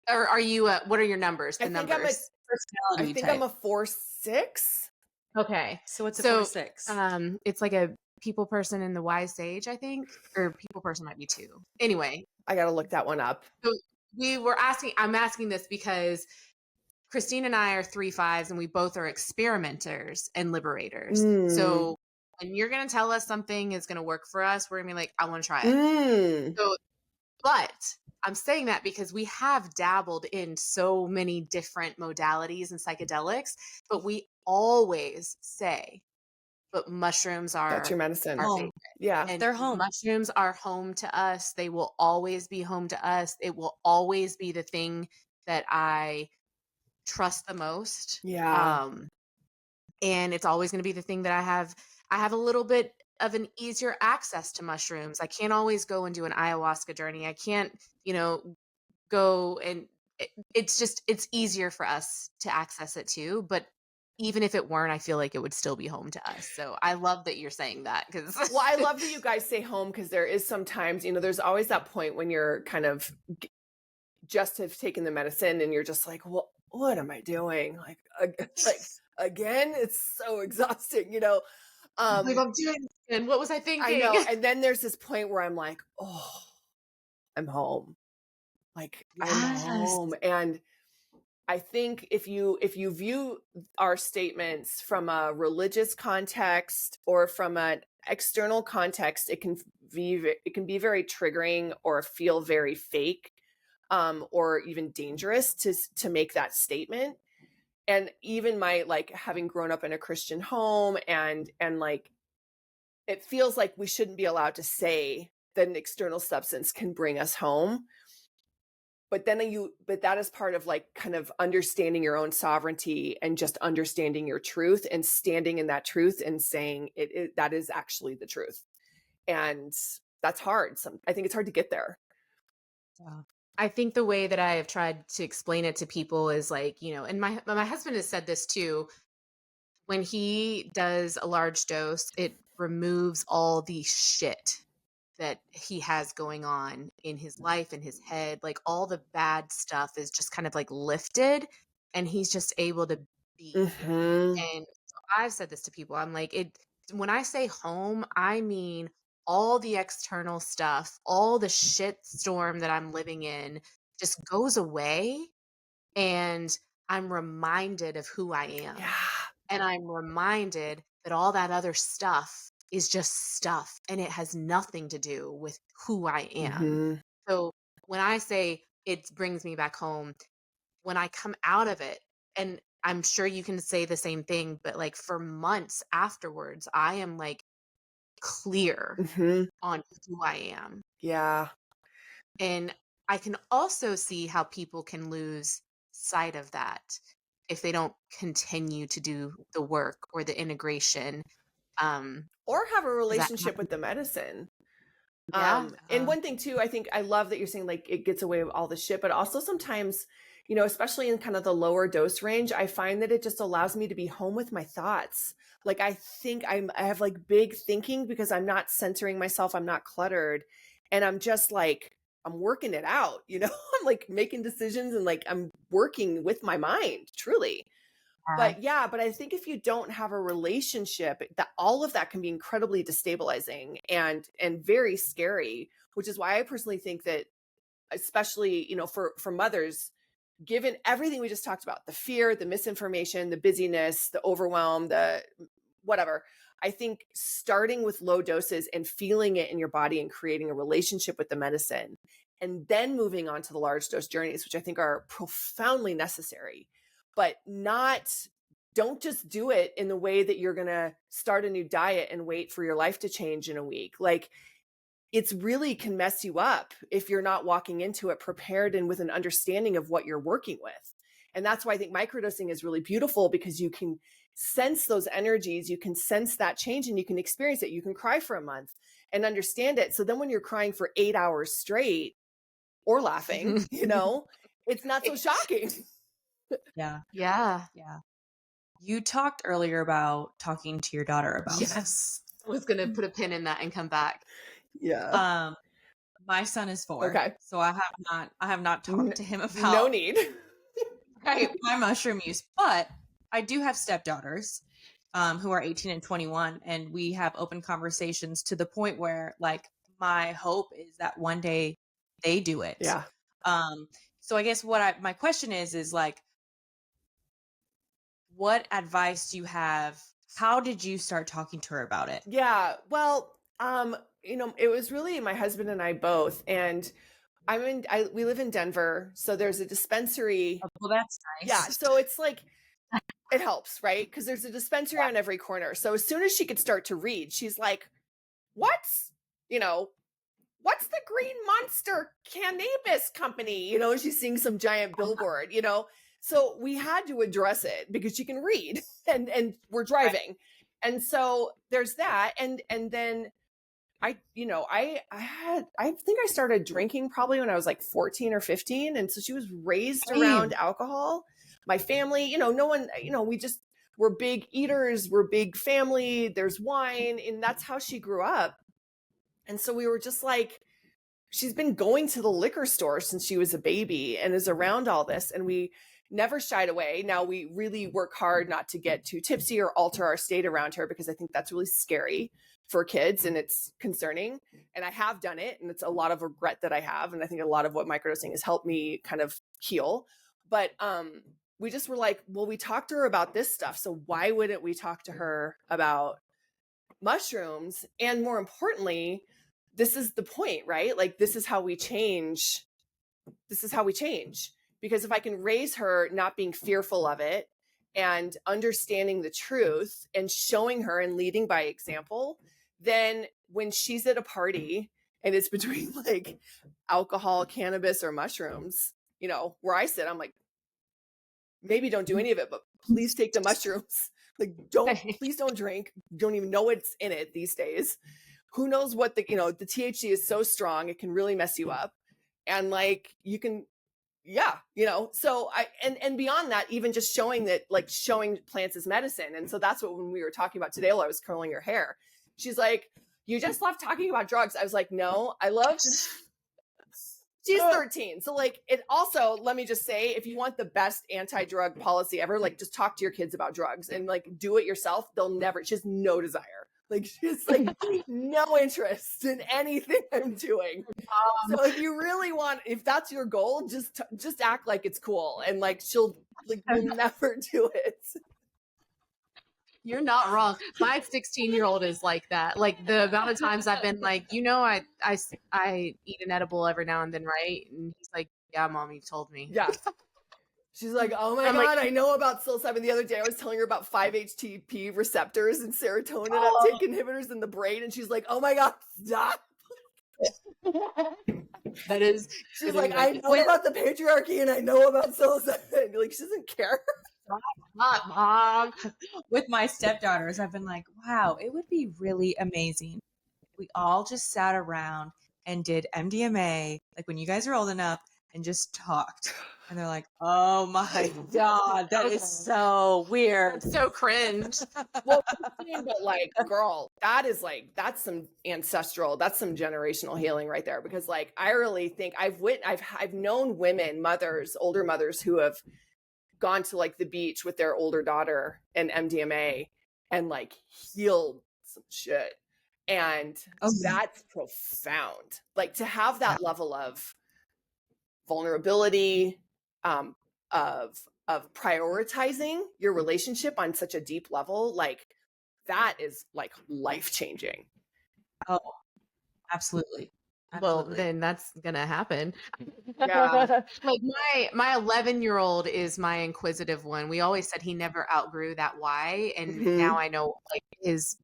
Or are you? What are your numbers? I think I'm a 4/6. Okay, so it's a 4/6. It's like a people person in the wise sage, I think, or people person might be 2. Anyway, I got to look that one up. So I'm asking this because Christine and I are 3/5s, and we both are experimenters and liberators. So when you're going to tell us something is going to work for us, we're going to be like, I want to try it. But I'm saying that because we have dabbled in so many different modalities and psychedelics, but we always say, but mushrooms are that's your medicine. Yeah. And they're home. Mushrooms are home to us. They will always be home to us. It will always be the thing that I trust the most. Yeah. And it's always going to be the thing that I have a little bit of an easier access to mushrooms. I can't always go and do an ayahuasca journey. I can't, go and it's easier for us to access it too. But even if it weren't, I feel like it would still be home to us. So I love that you're saying that, because well, I love that you guys say home, because there is sometimes, there's always that point when you're kind of just have taken the medicine and you're just like, well, what am I doing? Like, like again, it's so exhausting, you know? Like, I'm doing this again. What was I I thinking? know. And then there's this point where I'm like, oh, I'm home. Like I'm Yes. home. And I think if you view our statements from a religious context or from an external context, it can be very triggering or feel very fake, or even dangerous to make that statement. And even my, like, having grown up in a Christian home, and like, it feels like we shouldn't be allowed to say that an external substance can bring us home. But that is part of, like, kind of understanding your own sovereignty and just understanding your truth and standing in that truth and saying that is actually the truth. And that's hard. I think it's hard to get there. Yeah. I think the way that I have tried to explain it to people is like, you know, and my husband has said this too. When he does a large dose, it removes all the shit that he has going on in his life, in his head. Like, all the bad stuff is just kind of like lifted, and he's just able to be. Mm-hmm. And so I've said this to people. I'm like, when I say home, I mean all the external stuff, all the shit storm that I'm living in just goes away, and I'm reminded of who I am. Yeah. And I'm reminded that all that other stuff is just stuff, and it has nothing to do with who I am. Mm-hmm. So when I say it brings me back home, when I come out of it, and I'm sure you can say the same thing, but like for months afterwards, I am like clear Mm-hmm. on who I am. Yeah. And I can also see how people can lose sight of that if they don't continue to do the work or the integration. Or have a 'Cause that relationship with happens. the medicine. Yeah. And one thing too, I think I love that you're saying, like, it gets away with all the shit, but also sometimes, you know, especially in kind of the lower dose range, I find that it just allows me to be home with my thoughts. Like, I think I have like big thinking because I'm not centering myself. I'm not cluttered. And I'm just like, I'm working it out, you know, I'm like making decisions and like, I'm working with my mind, truly. But yeah, but I think if you don't have a relationship, that all of that can be incredibly destabilizing and very scary, which is why I personally think that, especially, you know, for mothers, given everything we just talked about, the fear, the misinformation, the busyness, the overwhelm, the whatever, I think starting with low doses and feeling it in your body and creating a relationship with the medicine, and then moving on to the large dose journeys, which I think are profoundly necessary, but don't just do it in the way that you're going to start a new diet and wait for your life to change in a week. Like, it's really can mess you up if you're not walking into it prepared and with an understanding of what you're working with. And that's why I think microdosing is really beautiful, because you can sense those energies, you can sense that change, and you can experience it. You can cry for a month and understand it. So then when you're crying for 8 hours straight or laughing, you know, it's not so shocking. Yeah. Yeah. Yeah. You talked earlier about talking to your daughter about this. Yes. I was going to put a pin in that and come back. Yeah. My son is 4. Okay. So I have not talked to him No about need. my mushroom use, but I do have stepdaughters who are 18 and 21, and we have open conversations to the point where, like, my hope is that one day they do it. Yeah. So I guess my question is like, what advice do you have? How did you start talking to her about it? Yeah. Well, you know, it was really my husband and I both. And we live in Denver. So there's a dispensary. Oh, well, that's Yeah. nice. So it's like, it helps, right? Because there's a dispensary Yeah. on every corner. So as soon as she could start to read, she's like, what's, you know, what's the Green Monster Cannabis Company? You know, she's seeing some giant billboard, you know. So we had to address it because she can read and we're driving. And so there's that. And then I think I started drinking probably when I was like 14 or 15. And so she was raised around alcohol. My family, you know, no one, you know, we're big eaters, we're big family, there's wine, and that's how she grew up. And so we were just like, she's been going to the liquor store since she was a baby and is around all this. And we never shied away. Now we really work hard not to get too tipsy or alter our state around her, because I think that's really scary for kids and it's concerning. And I have done it, and it's a lot of regret that I have. And I think a lot of what microdosing has helped me kind of heal. But we just were like, well, we talked to her about this stuff, so why wouldn't we talk to her about mushrooms? And more importantly, this is the point, right? Like, this is how we change. This is how we change. Because if I can raise her not being fearful of it and understanding the truth and showing her and leading by example, then when she's at a party and it's between like alcohol, cannabis, or mushrooms, you know, where I sit, I'm like, maybe don't do any of it, but please take the mushrooms. Like, please don't drink. Don't even know what's in it these days. Who knows what the THC is so strong, it can really mess you up. And like, you can, so and beyond that, even just showing plants as medicine. And so that's what, when we were talking about today, while I was curling her hair, she's like, you just love talking about drugs. I was like, no, I love she's 13. So like, it also, let me just say, if you want the best anti-drug policy ever, like, just talk to your kids about drugs and like do it yourself. She has no desire. Like, she's like no interest in anything I'm doing. So if you really want, if that's your goal, just act like it's cool, and like she'll like will never do it. You're not wrong. My 16-year-old is like that. Like, the amount of times I've been like, I eat an edible every now and then, right? And he's like, yeah, Mom, you told me. Yeah. She's like, oh my God, I know about psilocybin. The other day I was telling her about 5-HTP receptors and serotonin uptake inhibitors in the brain. And she's like, oh my God, stop. She's like, I know about the patriarchy and I know about psilocybin. Like, she doesn't care. Not Mom. With my stepdaughters, I've been like, wow, it would be really amazing if we all just sat around and did MDMA, like when you guys are old enough, and just talked. And they're like, oh my God, that is so weird. So cringe. Well, but like, girl, that's some ancestral, that's some generational healing right there. Because like, I really think I've known women, older mothers who have gone to like the beach with their older daughter and MDMA and like healed some shit. And that's profound. Like, to have that level of vulnerability, of prioritizing your relationship on such a deep level, like, that is like life-changing. Oh, absolutely. Well, then that's gonna happen. Yeah. Like, my 11-year-old is my inquisitive one. We always said he never outgrew that why, and now I know like his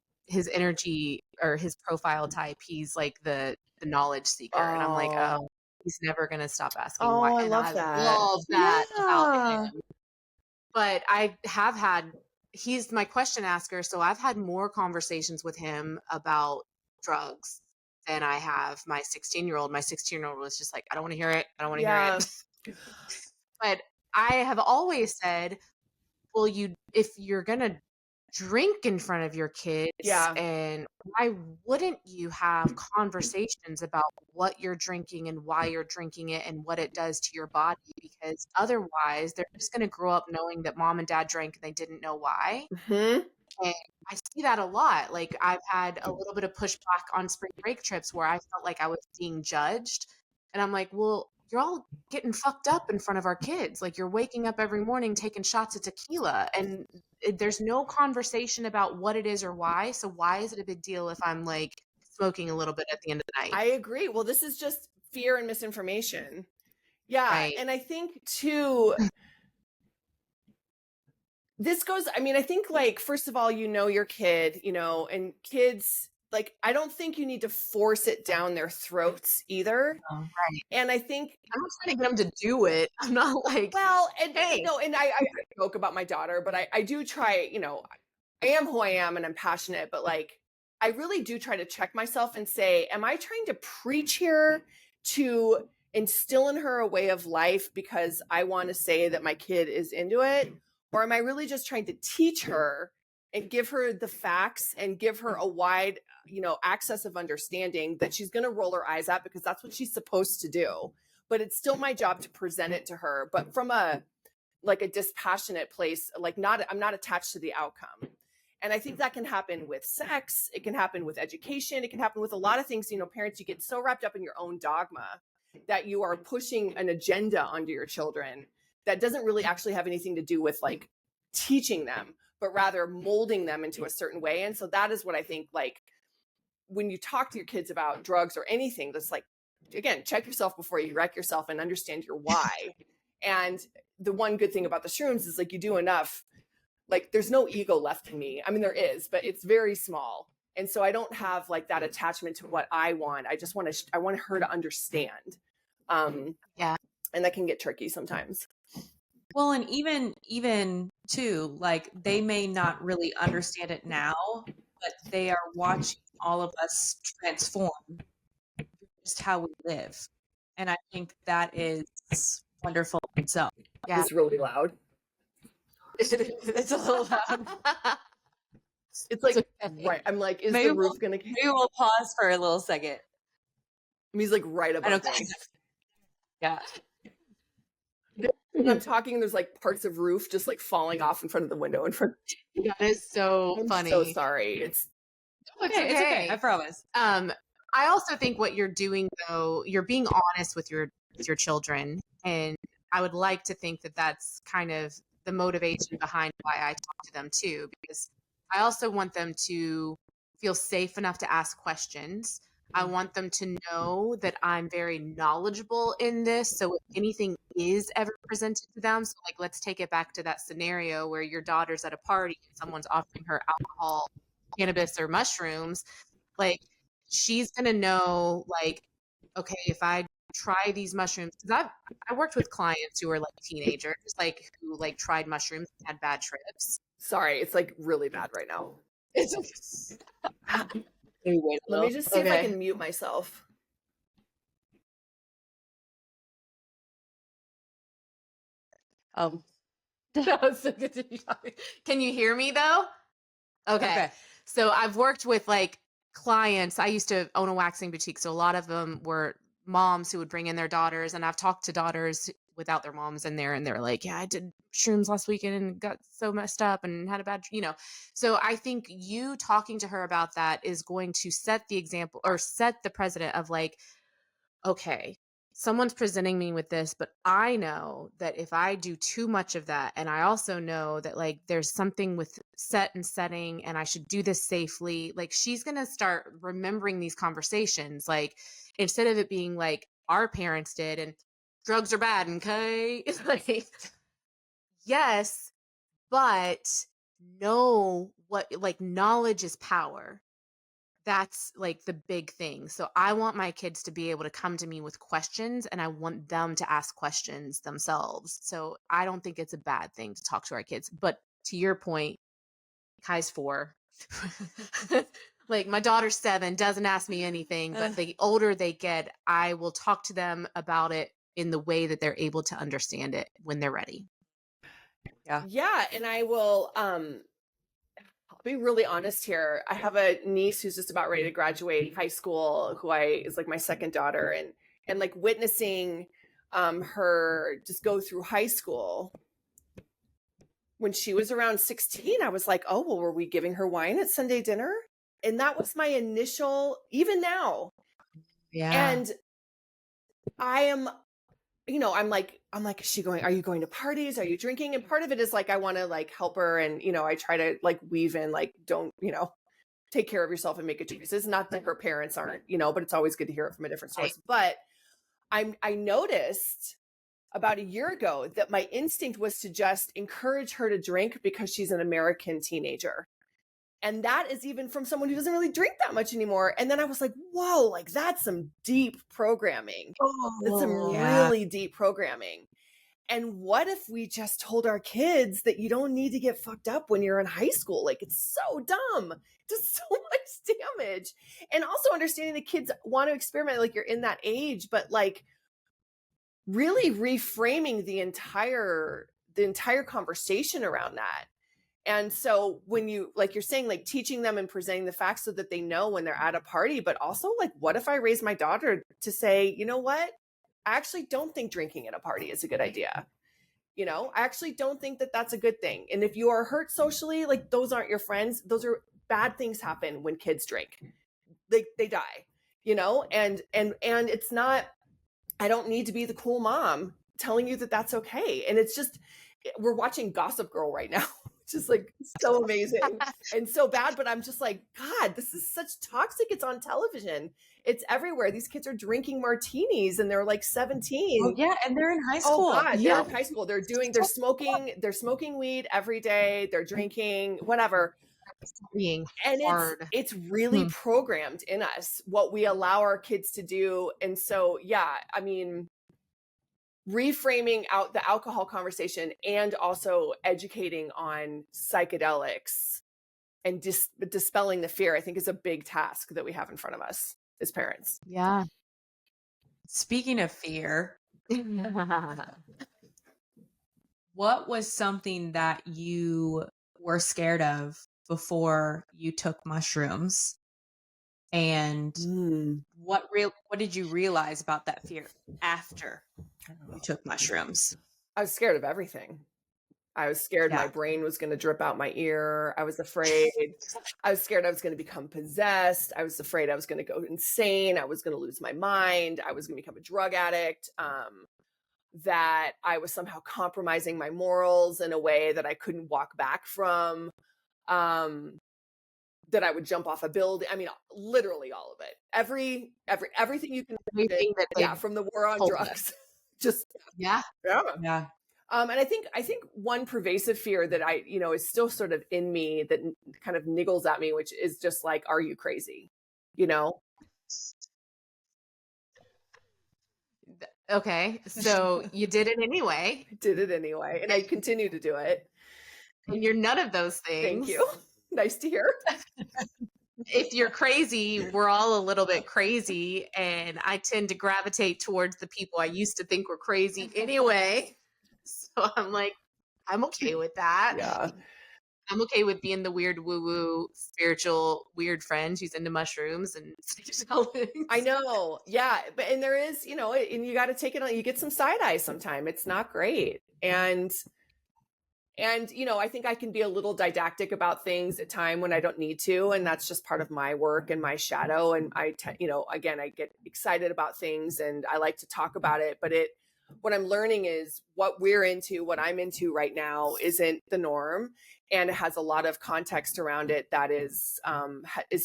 energy or his profile type. He's like the knowledge seeker, and I'm like, oh, he's never gonna stop asking why. I And love that about him. But I have had, he's my question asker, so I've had more conversations with him about drugs than I have my 16-year-old. My 16-year-old was just like, I don't want to hear it. I don't want to hear it. But I have always said, well, if you're going to drink in front of your kids, and why wouldn't you have conversations about what you're drinking and why you're drinking it and what it does to your body? Because otherwise they're just going to grow up knowing that mom and dad drank and they didn't know why. And I see that a lot. Like, I've had a little bit of pushback on spring break trips where I felt like I was being judged. And I'm like, well, you're all getting fucked up in front of our kids. Like, you're waking up every morning taking shots of tequila, and there's no conversation about what it is or why. So why is it a big deal if I'm like smoking a little bit at the end of the night? I agree. Well, this is just fear and misinformation. Yeah. Right. And I think too, this goes, I mean, I think like, first of all, your kid, and kids, like, I don't think you need to force it down their throats either. Right. And I think I'm not trying to get them to do it. I'm not like, well, and and I joke about my daughter, but I do try, I am who I am and I'm passionate, but like, I really do try to check myself and say, am I trying to preach here to instill in her a way of life because I want to say that my kid is into it? Or am I really just trying to teach her and give her the facts and give her a wide, access of understanding that she's going to roll her eyes at because that's what she's supposed to do. But it's still my job to present it to her. But from a like a dispassionate place, like I'm not attached to the outcome. And I think that can happen with sex. It can happen with education. It can happen with a lot of things. You know, parents, you get so wrapped up in your own dogma that you are pushing an agenda onto your children that doesn't really actually have anything to do with like teaching them, but rather molding them into a certain way. And so that is what I think, like, when you talk to your kids about drugs or anything, that's like, again, check yourself before you wreck yourself and understand your why. And the one good thing about the shrooms is like, you do enough, like there's no ego left in me. I mean, there is, but it's very small. And so I don't have like that attachment to what I want. I just want I want her to understand. Yeah. And that can get tricky sometimes. Well, and even too, like they may not really understand it now, but they are watching all of us transform just how we live. And I think that is wonderful itself. Yeah. It's really loud. It's a little loud. It's like, right. I'm like, is the roof going to... Maybe we'll pause for a little second. He's like right above me. Yeah. I'm talking and there's like parts of roof just like falling off in front of the window in front. That is so funny. So sorry. It's okay. I promise. I also think what you're doing though, you're being honest with your children, and I would like to think that that's kind of the motivation behind why I talk to them too, because I also want them to feel safe enough to ask questions. I want them to know that I'm very knowledgeable in this. So if anything is ever presented to them, so like, let's take it back to that scenario where your daughter's at a party and someone's offering her alcohol, cannabis, or mushrooms, like she's going to know, like, okay, if I try these mushrooms, because I worked with clients who were like teenagers, like who like tried mushrooms and had bad trips. Sorry, it's like really bad right now. It's okay. Let me just see if I can mute myself. That was so good to be talking. Can you hear me though? Okay. So I've worked with like clients. I used to own a waxing boutique, so a lot of them were moms who would bring in their daughters, and I've talked to daughters without their moms in there, and they're like, yeah, I did shrooms last weekend and got so messed up and had a bad, so I think you talking to her about that is going to set the example or set the precedent of like, okay, someone's presenting me with this, but I know that if I do too much of that, and I also know that like there's something with set and setting and I should do this safely, like she's going to start remembering these conversations, like instead of it being like our parents did and drugs are bad, okay? Like, yes, but know what, like knowledge is power. That's like the big thing. So I want my kids to be able to come to me with questions, and I want them to ask questions themselves. So I don't think it's a bad thing to talk to our kids. But to your point, Kai's 4. Like my daughter's 7, doesn't ask me anything, but the older they get, I will talk to them about it in the way that they're able to understand it when they're ready. Yeah. And I will, I'll be really honest here. I have a niece who's just about ready to graduate high school, who is like my second daughter, and like witnessing her just go through high school. When she was around 16, I was like, oh, well, were we giving her wine at Sunday dinner? And that was my initial, even now. Yeah. And I am, I'm like, is she going, are you going to parties? Are you drinking? And part of it is like, I want to like help her. And, I try to like weave in, like, don't, take care of yourself and make good choices. Not that her parents aren't, but it's always good to hear it from a different source. But I noticed about a year ago that my instinct was to just encourage her to drink because she's an American teenager. And that is even from someone who doesn't really drink that much anymore. And then I was like, whoa, like that's some deep programming. That's some really deep programming. And what if we just told our kids that you don't need to get fucked up when you're in high school? Like, it's so dumb. It does so much damage. And also understanding the kids want to experiment, like you're in that age, but like really reframing the entire conversation around that. And so when you, like you're saying, like teaching them and presenting the facts so that they know when they're at a party, but also like, what if I raise my daughter to say, you know what? I actually don't think drinking at a party is a good idea. I actually don't think that that's a good thing. And if you are hurt socially, like those aren't your friends. Those are bad things happen when kids drink. They die, and it's not, I don't need to be the cool mom telling you that that's okay. And it's just, we're watching Gossip Girl right now. It's just like so amazing and so bad. But I'm just like, God, this is such toxic. It's on television. It's everywhere. These kids are drinking martinis and they're like 17. Oh yeah, and they're in high school. Oh God, they're in high school. They're smoking weed every day. They're drinking, whatever. Being And hard. it's really programmed in us what we allow our kids to do. And so, yeah, I mean, reframing out the alcohol conversation and also educating on psychedelics and dispelling the fear, I think, is a big task that we have in front of us as parents. Yeah. Speaking of fear, what was something that you were scared of before you took mushrooms? And what did you realize about that fear after you took mushrooms? I was scared of everything. I was scared my brain was going to drip out my ear. I was afraid. I was scared I was going to become possessed. I was afraid I was going to go insane. I was going to lose my mind. I was going to become a drug addict. That I was somehow compromising my morals in a way that I couldn't walk back from. That I would jump off a building. I mean, literally all of it. Everything you can Everything that from the war on drugs. Just yeah. And I think one pervasive fear that is still sort of in me that kind of niggles at me, which is just like, are you crazy? Okay, so you did it anyway. Did it anyway, and I continue to do it. And you're none of those things. Thank you. Nice to hear. If you're crazy, we're all a little bit crazy, and I tend to gravitate towards the people I used to think were crazy anyway. So I'm like, I'm okay with that. Yeah. I'm okay with being the weird woo-woo spiritual weird friend who's into mushrooms and psychedelics. I know. Yeah. And there is, and you got to take it on, you get some side eye sometime. It's not great. And I think I can be a little didactic about things at time when I don't need to. And that's just part of my work and my shadow. And again, I get excited about things and I like to talk about it, but what I'm learning is what I'm into right now isn't the norm. And it has a lot of context around it that is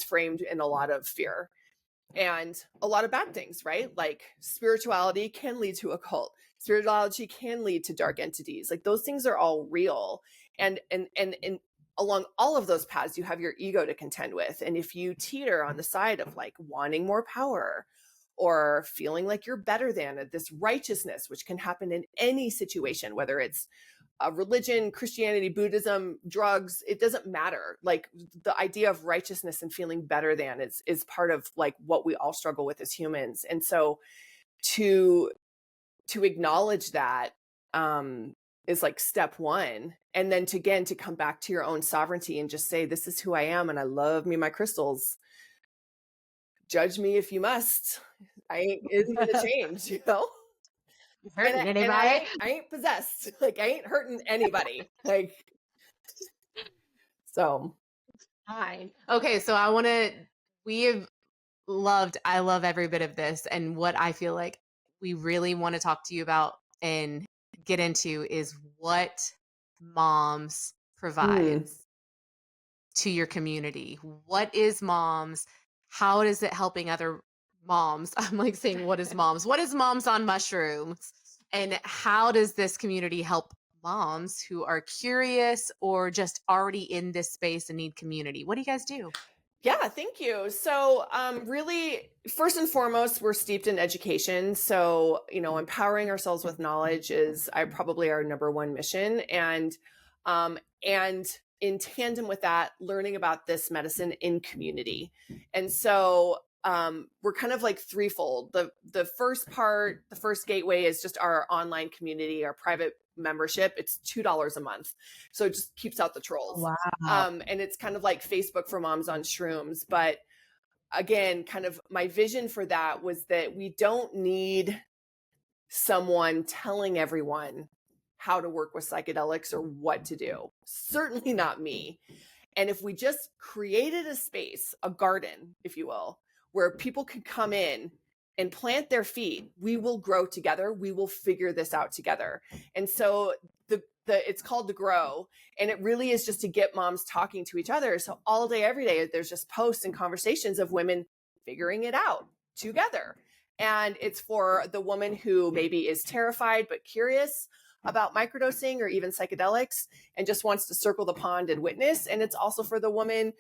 framed in a lot of fear and a lot of bad things, right? Like spirituality can lead to a cult. Spirituality can lead to dark entities. Like those things are all real. And along all of those paths, you have your ego to contend with. And if you teeter on the side of like wanting more power or feeling like you're better than this righteousness, which can happen in any situation, whether it's religion, Christianity, Buddhism, drugs, it doesn't matter. Like the idea of righteousness and feeling better than is part of like what we all struggle with as humans. And so to acknowledge that is like step one. And then to come back to your own sovereignty and just say, this is who I am. And I love me, my crystals. Judge me if you must. Isn't going to change, Hurting anybody? I ain't possessed. Like I ain't hurting anybody. Like, so. Fine. Okay. So I love every bit of this. And what I feel like we really want to talk to you about and get into is what moms provides to your community. What is moms? How is it helping other moms? I'm like saying, what is moms? What is moms on mushrooms? And how does this community help moms who are curious or just already in this space and need community? What do you guys do? Yeah, thank you. So really, first and foremost, we're steeped in education. So, empowering ourselves with knowledge is probably our number one mission. And in tandem with that, learning about this medicine in community. And so we're kind of like threefold. The first gateway is just our online community, our private membership. It's $2 a month. So it just keeps out the trolls. Wow. And it's kind of like Facebook for moms on shrooms. But again, kind of my vision for that was that we don't need someone telling everyone how to work with psychedelics or what to do. Certainly not me. And if we just created a space, a garden, if you will, where people can come in and plant their feet, we will grow together. We will figure this out together. And so it's called The Grow. And it really is just to get moms talking to each other. So all day, every day, there's just posts and conversations of women figuring it out together. And it's for the woman who maybe is terrified but curious about microdosing or even psychedelics and just wants to circle the pond and witness. And it's also for the woman,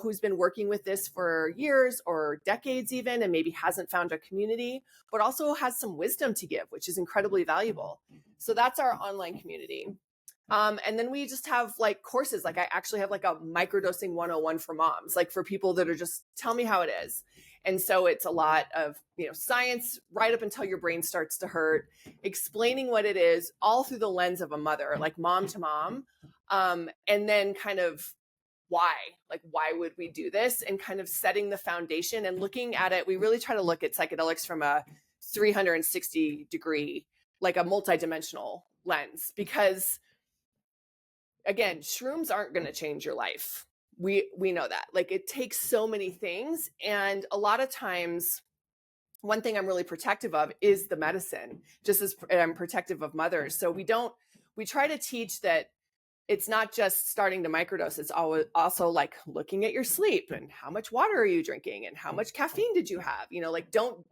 who's been working with this for years or decades even, and maybe hasn't found a community, but also has some wisdom to give, which is incredibly valuable. So that's our online community. And then we just have like courses. Like I actually have like a microdosing 101 for moms, like for people that are just tell me how it is. And so it's a lot of, science right up until your brain starts to hurt, explaining what it is all through the lens of a mother, like mom to mom. And then kind of why would we do this, and kind of setting the foundation and looking at it. We really try to look at psychedelics from a 360 degree, like a multidimensional lens, because again, shrooms aren't going to change your life. We know that. Like it takes so many things. And a lot of times, one thing I'm really protective of is the medicine, just as I'm protective of mothers. So we try to teach that it's not just starting to microdose. It's also like looking at your sleep and how much water are you drinking and how much caffeine did you have? Like don't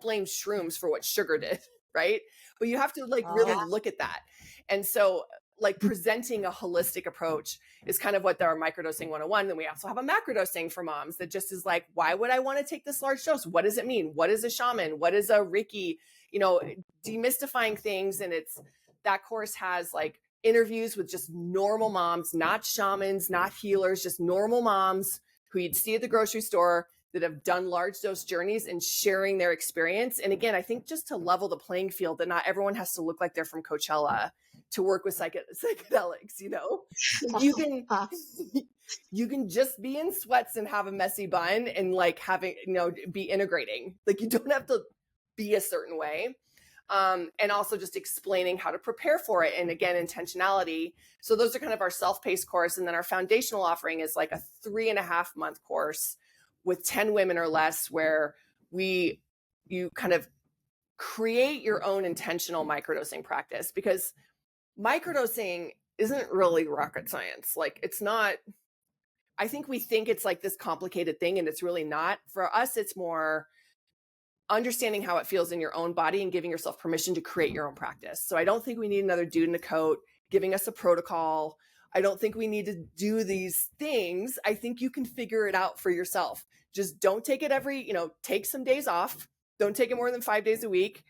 blame shrooms for what sugar did, right? But you have to like really look at that. And so like presenting a holistic approach is kind of what our microdosing 101. Then we also have a macrodosing for moms that just is like, why would I want to take this large dose? What does it mean? What is a shaman? What is a Reiki? Demystifying things. And that course has like interviews with just normal moms, not shamans, not healers, just normal moms who you'd see at the grocery store that have done large dose journeys and sharing their experience. And again, I think just to level the playing field, that not everyone has to look like they're from Coachella to work with psychedelics. You can just be in sweats and have a messy bun and like having, be integrating. Like you don't have to be a certain way. And also just explaining how to prepare for it. And again, intentionality. So those are kind of our self-paced course. And then our foundational offering is like a 3.5-month course with 10 women or less, where you kind of create your own intentional microdosing practice, because microdosing isn't really rocket science. Like it's not, I think we think it's like this complicated thing, and it's really not. For us, it's more understanding how it feels in your own body and giving yourself permission to create your own practice. So I don't think we need another dude in a coat giving us a protocol. I don't think we need to do these things. I think you can figure it out for yourself. Just don't take it take some days off. Don't take it more than 5 days a week,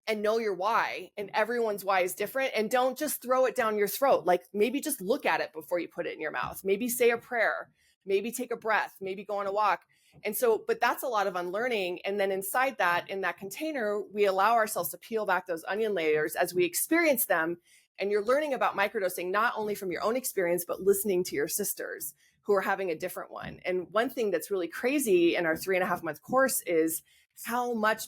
and know your why. And everyone's why is different. And don't just throw it down your throat. Like maybe just look at it before you put it in your mouth. Maybe say a prayer, maybe take a breath, maybe go on a walk. And so, but that's a lot of unlearning. And then inside that, in that container, we allow ourselves to peel back those onion layers as we experience them. And you're learning about microdosing, not only from your own experience, but listening to your sisters who are having a different one. And one thing that's really crazy in our 3.5-month course is how much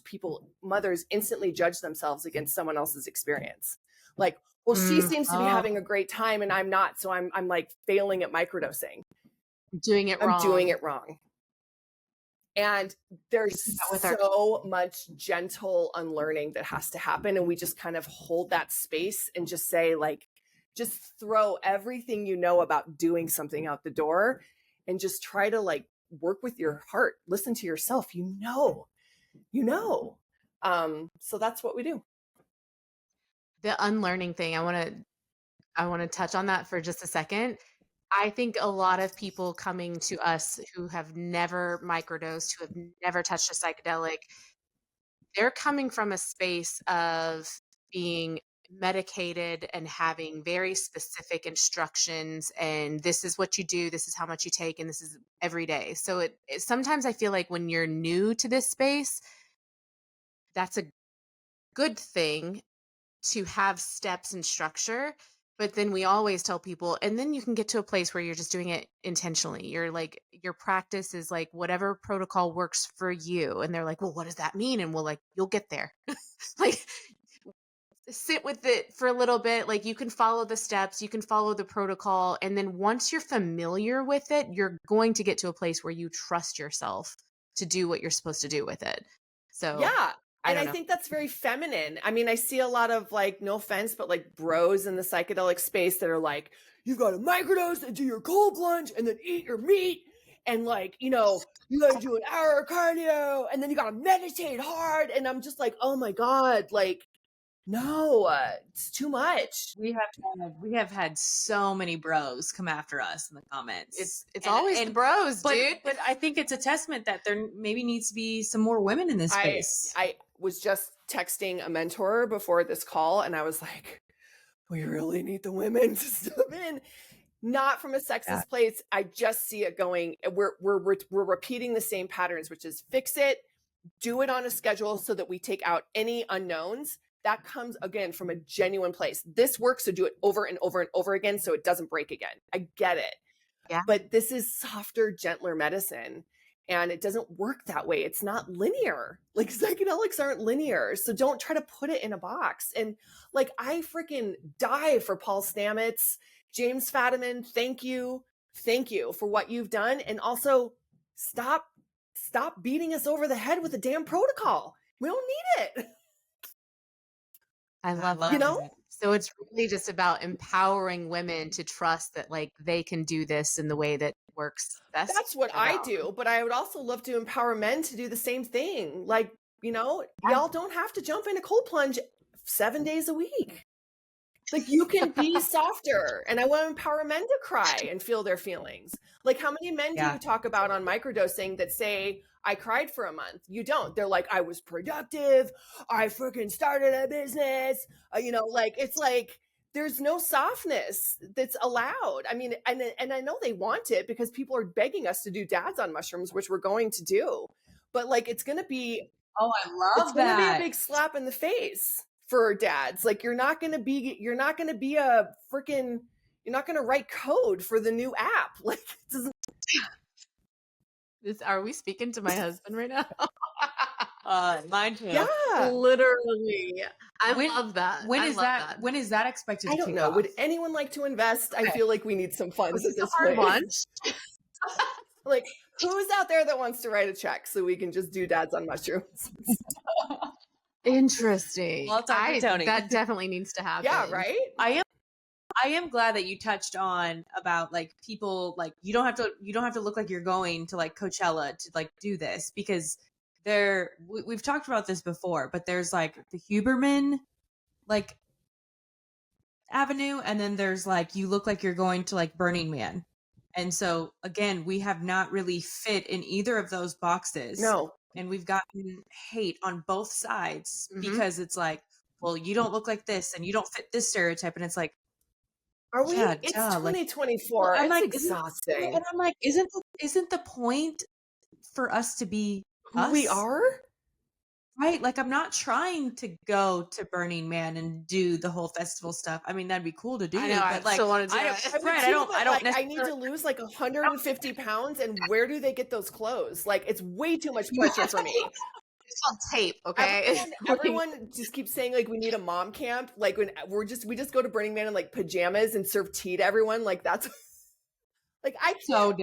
mothers instantly judge themselves against someone else's experience. Like, well, she seems to be having a great time and I'm not. So I'm like failing at microdosing. I'm doing it wrong. And there's so much gentle unlearning that has to happen. And we just kind of hold that space and just say, like, just throw everything you know about doing something out the door and just try to like work with your heart, listen to yourself, so that's what we do. The unlearning thing, I want to touch on that for just a second. I think a lot of people coming to us who have never microdosed, who have never touched a psychedelic, they're coming from a space of being medicated and having very specific instructions, and this is what you do, this is how much you take, and this is every day. So it sometimes I feel like when you're new to this space, that's a good thing to have steps and structure. But then we always tell people, and then you can get to a place where you're just doing it intentionally. You're like, your practice is like whatever protocol works for you. And they're like, well, what does that mean? And we'll like, you'll get there. Like, sit with it for a little bit. Like, you can follow the steps, you can follow the protocol, and then once you're familiar with it, you're going to get to a place where you trust yourself to do what you're supposed to do with it. So Yeah. I And don't I know. think that's very feminine. I mean, I see a lot of like, no offense, but like bros in the psychedelic space that are like, you've got to microdose and do your cold plunge and then eat your meat. And like, you know, you got to do an hour of cardio and then you got to meditate hard. And I'm just like, oh my God, like, no, it's too much. We have had so many bros come after us in the comments. It's always the bros, dude. But I think it's a testament that there maybe needs to be some more women in this space. I was just texting a mentor before this call and I was like, we really need the women to step in. Not from a sexist place. I just see it going. We're repeating the same patterns, which is fix it, do it on a schedule so that we take out any unknowns. That comes again from a genuine place. This works, so do it over and over and over again so it doesn't break again. I get it. Yeah. But this is softer, gentler medicine. And it doesn't work that way. It's not linear. Like psychedelics aren't linear. So don't try to put it in a box. And like I freaking die for Paul Stamets, James Fadiman. Thank you. Thank you for what you've done. And also stop beating us over the head with the damn protocol. We don't need it. I love that. You know? So it's really just about empowering women to trust that like they can do this in the way that works best. That's what for I them. do, but I would also love to empower men to do the same thing. Like, you know, y'all don't have to jump in a cold plunge 7 days a week. Like you can be softer, and I want to empower men to cry and feel their feelings. Like how many men do you talk about on microdosing that say, I cried for a month? You don't. They're like, I was productive. I freaking started a business. You know, like, it's like, there's no softness that's allowed. I mean, and I know they want it because people are begging us to do dads on mushrooms, which we're going to do. But like, it's going to be, oh, I love it's going to be a big slap in the face for dads. Like you're not going to be a freaking, you're not going to write code for the new app. Like, it doesn't. Are we speaking to my husband right now? Mine too. Yeah, literally. I love that. When is that expected to kick off? I don't know. Would anyone like to invest? Okay. I feel like we need some funds at this point. Lunch. Like, who's out there that wants to write a check so we can just do dads on mushrooms? Interesting. Well, Tony. That definitely needs to happen. Yeah, right? I am glad that you touched on about like people, like you don't have to look like you're going to like Coachella to like do this, because we've talked about this before, but there's like the Huberman like avenue, and then there's like you look like you're going to like Burning Man. And so again, we have not really fit in either of those boxes. No. And we've gotten hate on both sides because it's like, well, you don't look like this and you don't fit this stereotype. And it's like, are we? Yeah, it's 2024. Like, it's like, exhausting. And I'm like, isn't the point for us to be who us? We are? Right? Like, I'm not trying to go to Burning Man and do the whole festival stuff. I mean, that'd be cool to do. I know, but like, still want to do I need to lose like 150 pounds, and where do they get those clothes? Like, it's way too much pressure for me. It's on tape, okay? Everyone just keeps saying like we need a mom camp. Like when we just go to Burning Man in like pajamas and serve tea to everyone. Like that's like I can't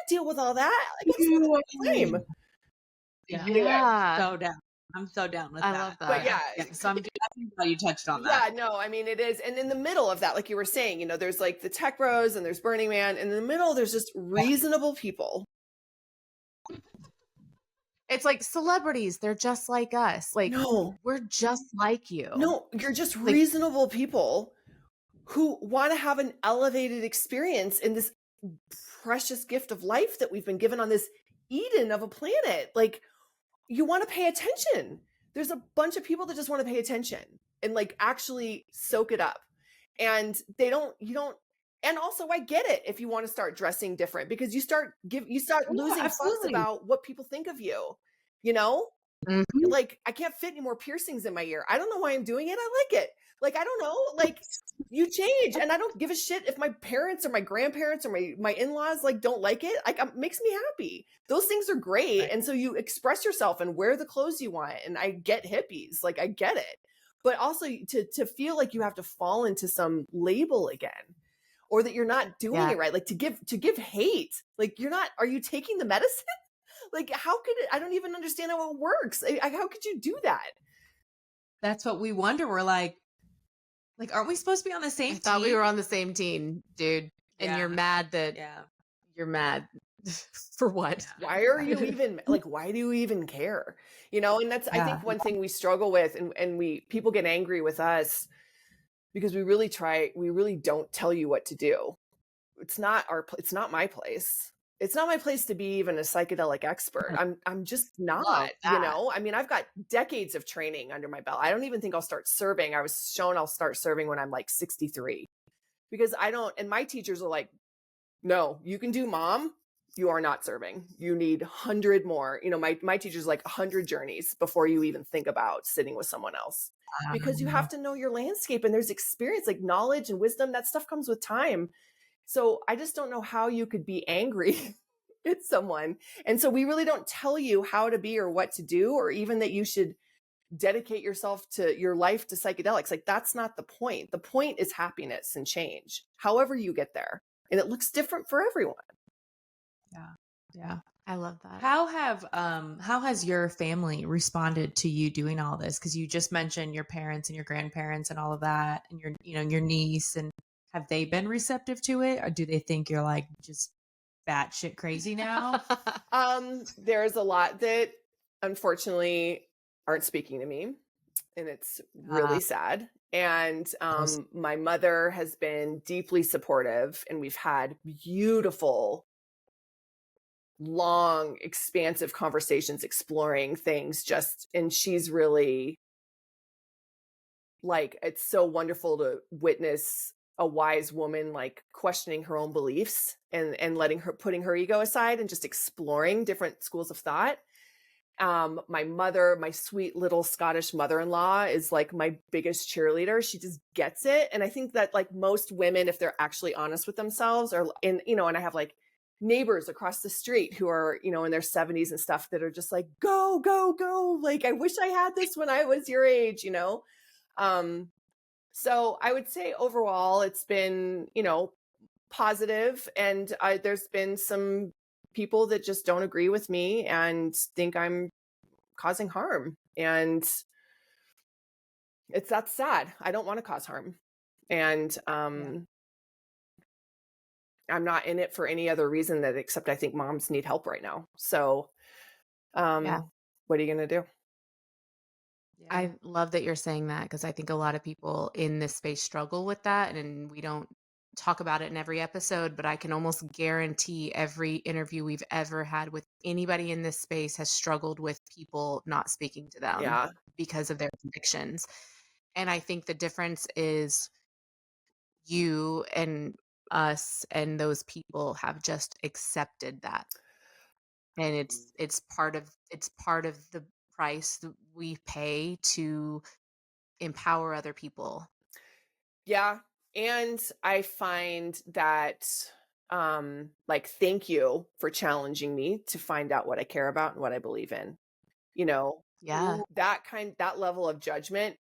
deal with all that. Like it's lame. Yeah. So down. I'm so down with that. I love that. But yeah. So I'm glad you touched on that. Yeah, no, I mean it is. And in the middle of that, like you were saying, you know, there's like the tech bros and there's Burning Man, and in the middle there's just reasonable people. It's like celebrities. They're just like us. Like, no, we're just like you. No, you're just like, reasonable people who want to have an elevated experience in this precious gift of life that we've been given on this Eden of a planet. Like, you want to pay attention. There's a bunch of people that just want to pay attention and like actually soak it up. And and also I get it if you want to start dressing different, because you start losing fucks about what people think of you, you know? Mm-hmm. Like, I can't fit any more piercings in my ear. I don't know why I'm doing it. I like it. Like, I don't know, like you change, and I don't give a shit if my parents or my grandparents or my in-laws like don't like it. Like, it makes me happy. Those things are great. Right. And so you express yourself and wear the clothes you want. And I get hippies. Like, I get it. but also to feel like you have to fall into some label again, or that you're not doing it right. Like to give hate, like are you taking the medicine? Like, how could it, I don't even understand how it works. How could you do that? That's what we wonder. We're like, aren't we supposed to be on the same team? I thought we were on the same team, dude. And Yeah. you're mad that you're mad for what? Why are you even like, why do you even care? You know, and that's, I think one thing we struggle with, and people get angry with us because we really don't tell you what to do. It's not my place. It's not my place to be even a psychedelic expert. I'm just not, you know. I mean, I've got decades of training under my belt. I don't even think I'll start serving. I was shown I'll start serving when I'm like 63, because and my teachers are like, no, you can do mom. You are not serving. You need 100 more. You know, my teacher's like 100 journeys before you even think about sitting with someone else, because you have to know your landscape, and there's experience, like knowledge and wisdom. That stuff comes with time. So I just don't know how you could be angry at someone. And so we really don't tell you how to be or what to do, or even that you should dedicate yourself to your life to psychedelics. Like, that's not the point. The point is happiness and change, however you get there. And it looks different for everyone. Yeah. I love that. How has your family responded to you doing all this? Because you just mentioned your parents and your grandparents and all of that, and your niece, and have they been receptive to it, or do they think you're like just batshit crazy now? There's a lot that unfortunately aren't speaking to me, and it's really sad. And my mother has been deeply supportive, and we've had beautiful, long, expansive conversations exploring things, and she's really, like, it's so wonderful to witness a wise woman like questioning her own beliefs and putting her ego aside and just exploring different schools of thought. My mother, my sweet little Scottish mother-in-law, is like my biggest cheerleader. She just gets it. And I think that, like, most women, if they're actually honest with themselves, and I have like neighbors across the street who are, in their 70s and stuff, that are just like, go, go, go. Like, I wish I had this when I was your age, So I would say overall it's been, positive, and there's been some people that just don't agree with me and think I'm causing harm. And that's sad. I don't want to cause harm. And I'm not in it for any other reason except I think moms need help right now. So what are you going to do? I love that you're saying that, because I think a lot of people in this space struggle with that, and we don't talk about it in every episode, but I can almost guarantee every interview we've ever had with anybody in this space has struggled with people not speaking to them because of their convictions. And I think the difference is you and us and those people have just accepted that. And it's part of the price that we pay to empower other people. Yeah. And I find that, like, thank you for challenging me to find out what I care about and what I believe in. That level of judgment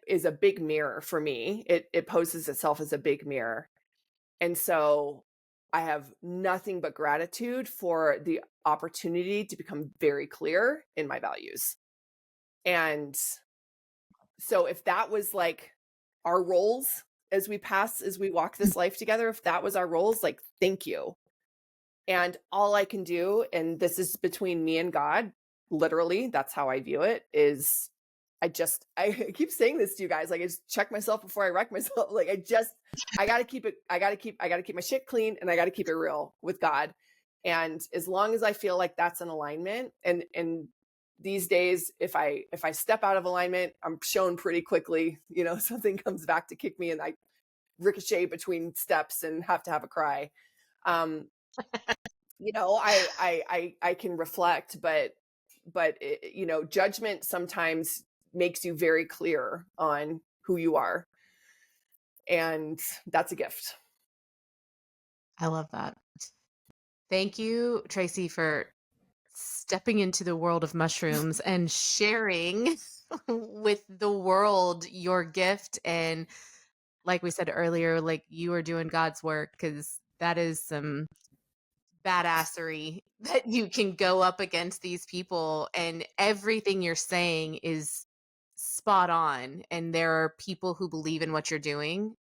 is a big mirror for me. It poses itself as a big mirror. And so I have nothing but gratitude for the opportunity to become very clear in my values. And so if that was like our roles as we walk this life together, if that was our roles, like, thank you. And all I can do, and this is between me and God, literally, that's how I view it, is I keep saying this to you guys, like, I just check myself before I wreck myself. Like, I gotta keep my shit clean, and I gotta keep it real with God. And as long as I feel like that's in alignment, and these days, if I step out of alignment, I'm shown pretty quickly, something comes back to kick me, and I ricochet between steps and have to have a cry. I can reflect, but judgment sometimes makes you very clear on who you are. And that's a gift. I love that. Thank you, Tracey, for stepping into the world of mushrooms and sharing with the world your gift. And like we said earlier, like you are doing God's work, because that is some badassery that you can go up against these people, and everything you're saying is spot on, and there are people who believe in what you're doing.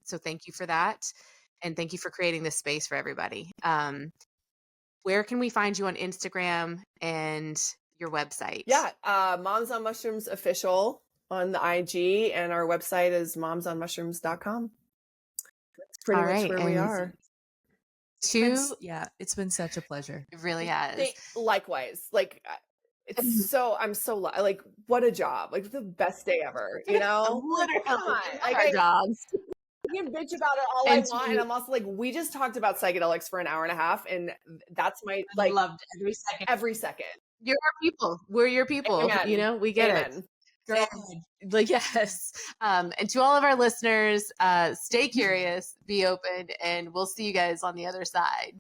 So thank you for that, and thank you for creating this space for everybody. Where can we find you on Instagram and your website? Yeah, Moms on Mushrooms official on the IG, and our website is momsonmushrooms.com. That's pretty much where we are. It's been such a pleasure. It really has. Likewise, like it's so I'm so like, what a job, like the best day ever, you know. Literally, Come on, like our jobs. I can bitch about it all I want, and I'm also like, we just talked about psychedelics for an hour and a half, and that's my like loved every second. You're our people. We're your people. Amen. You know, we get Amen. it. Like, yes. And to all of our listeners, stay curious, be open, and we'll see you guys on the other side.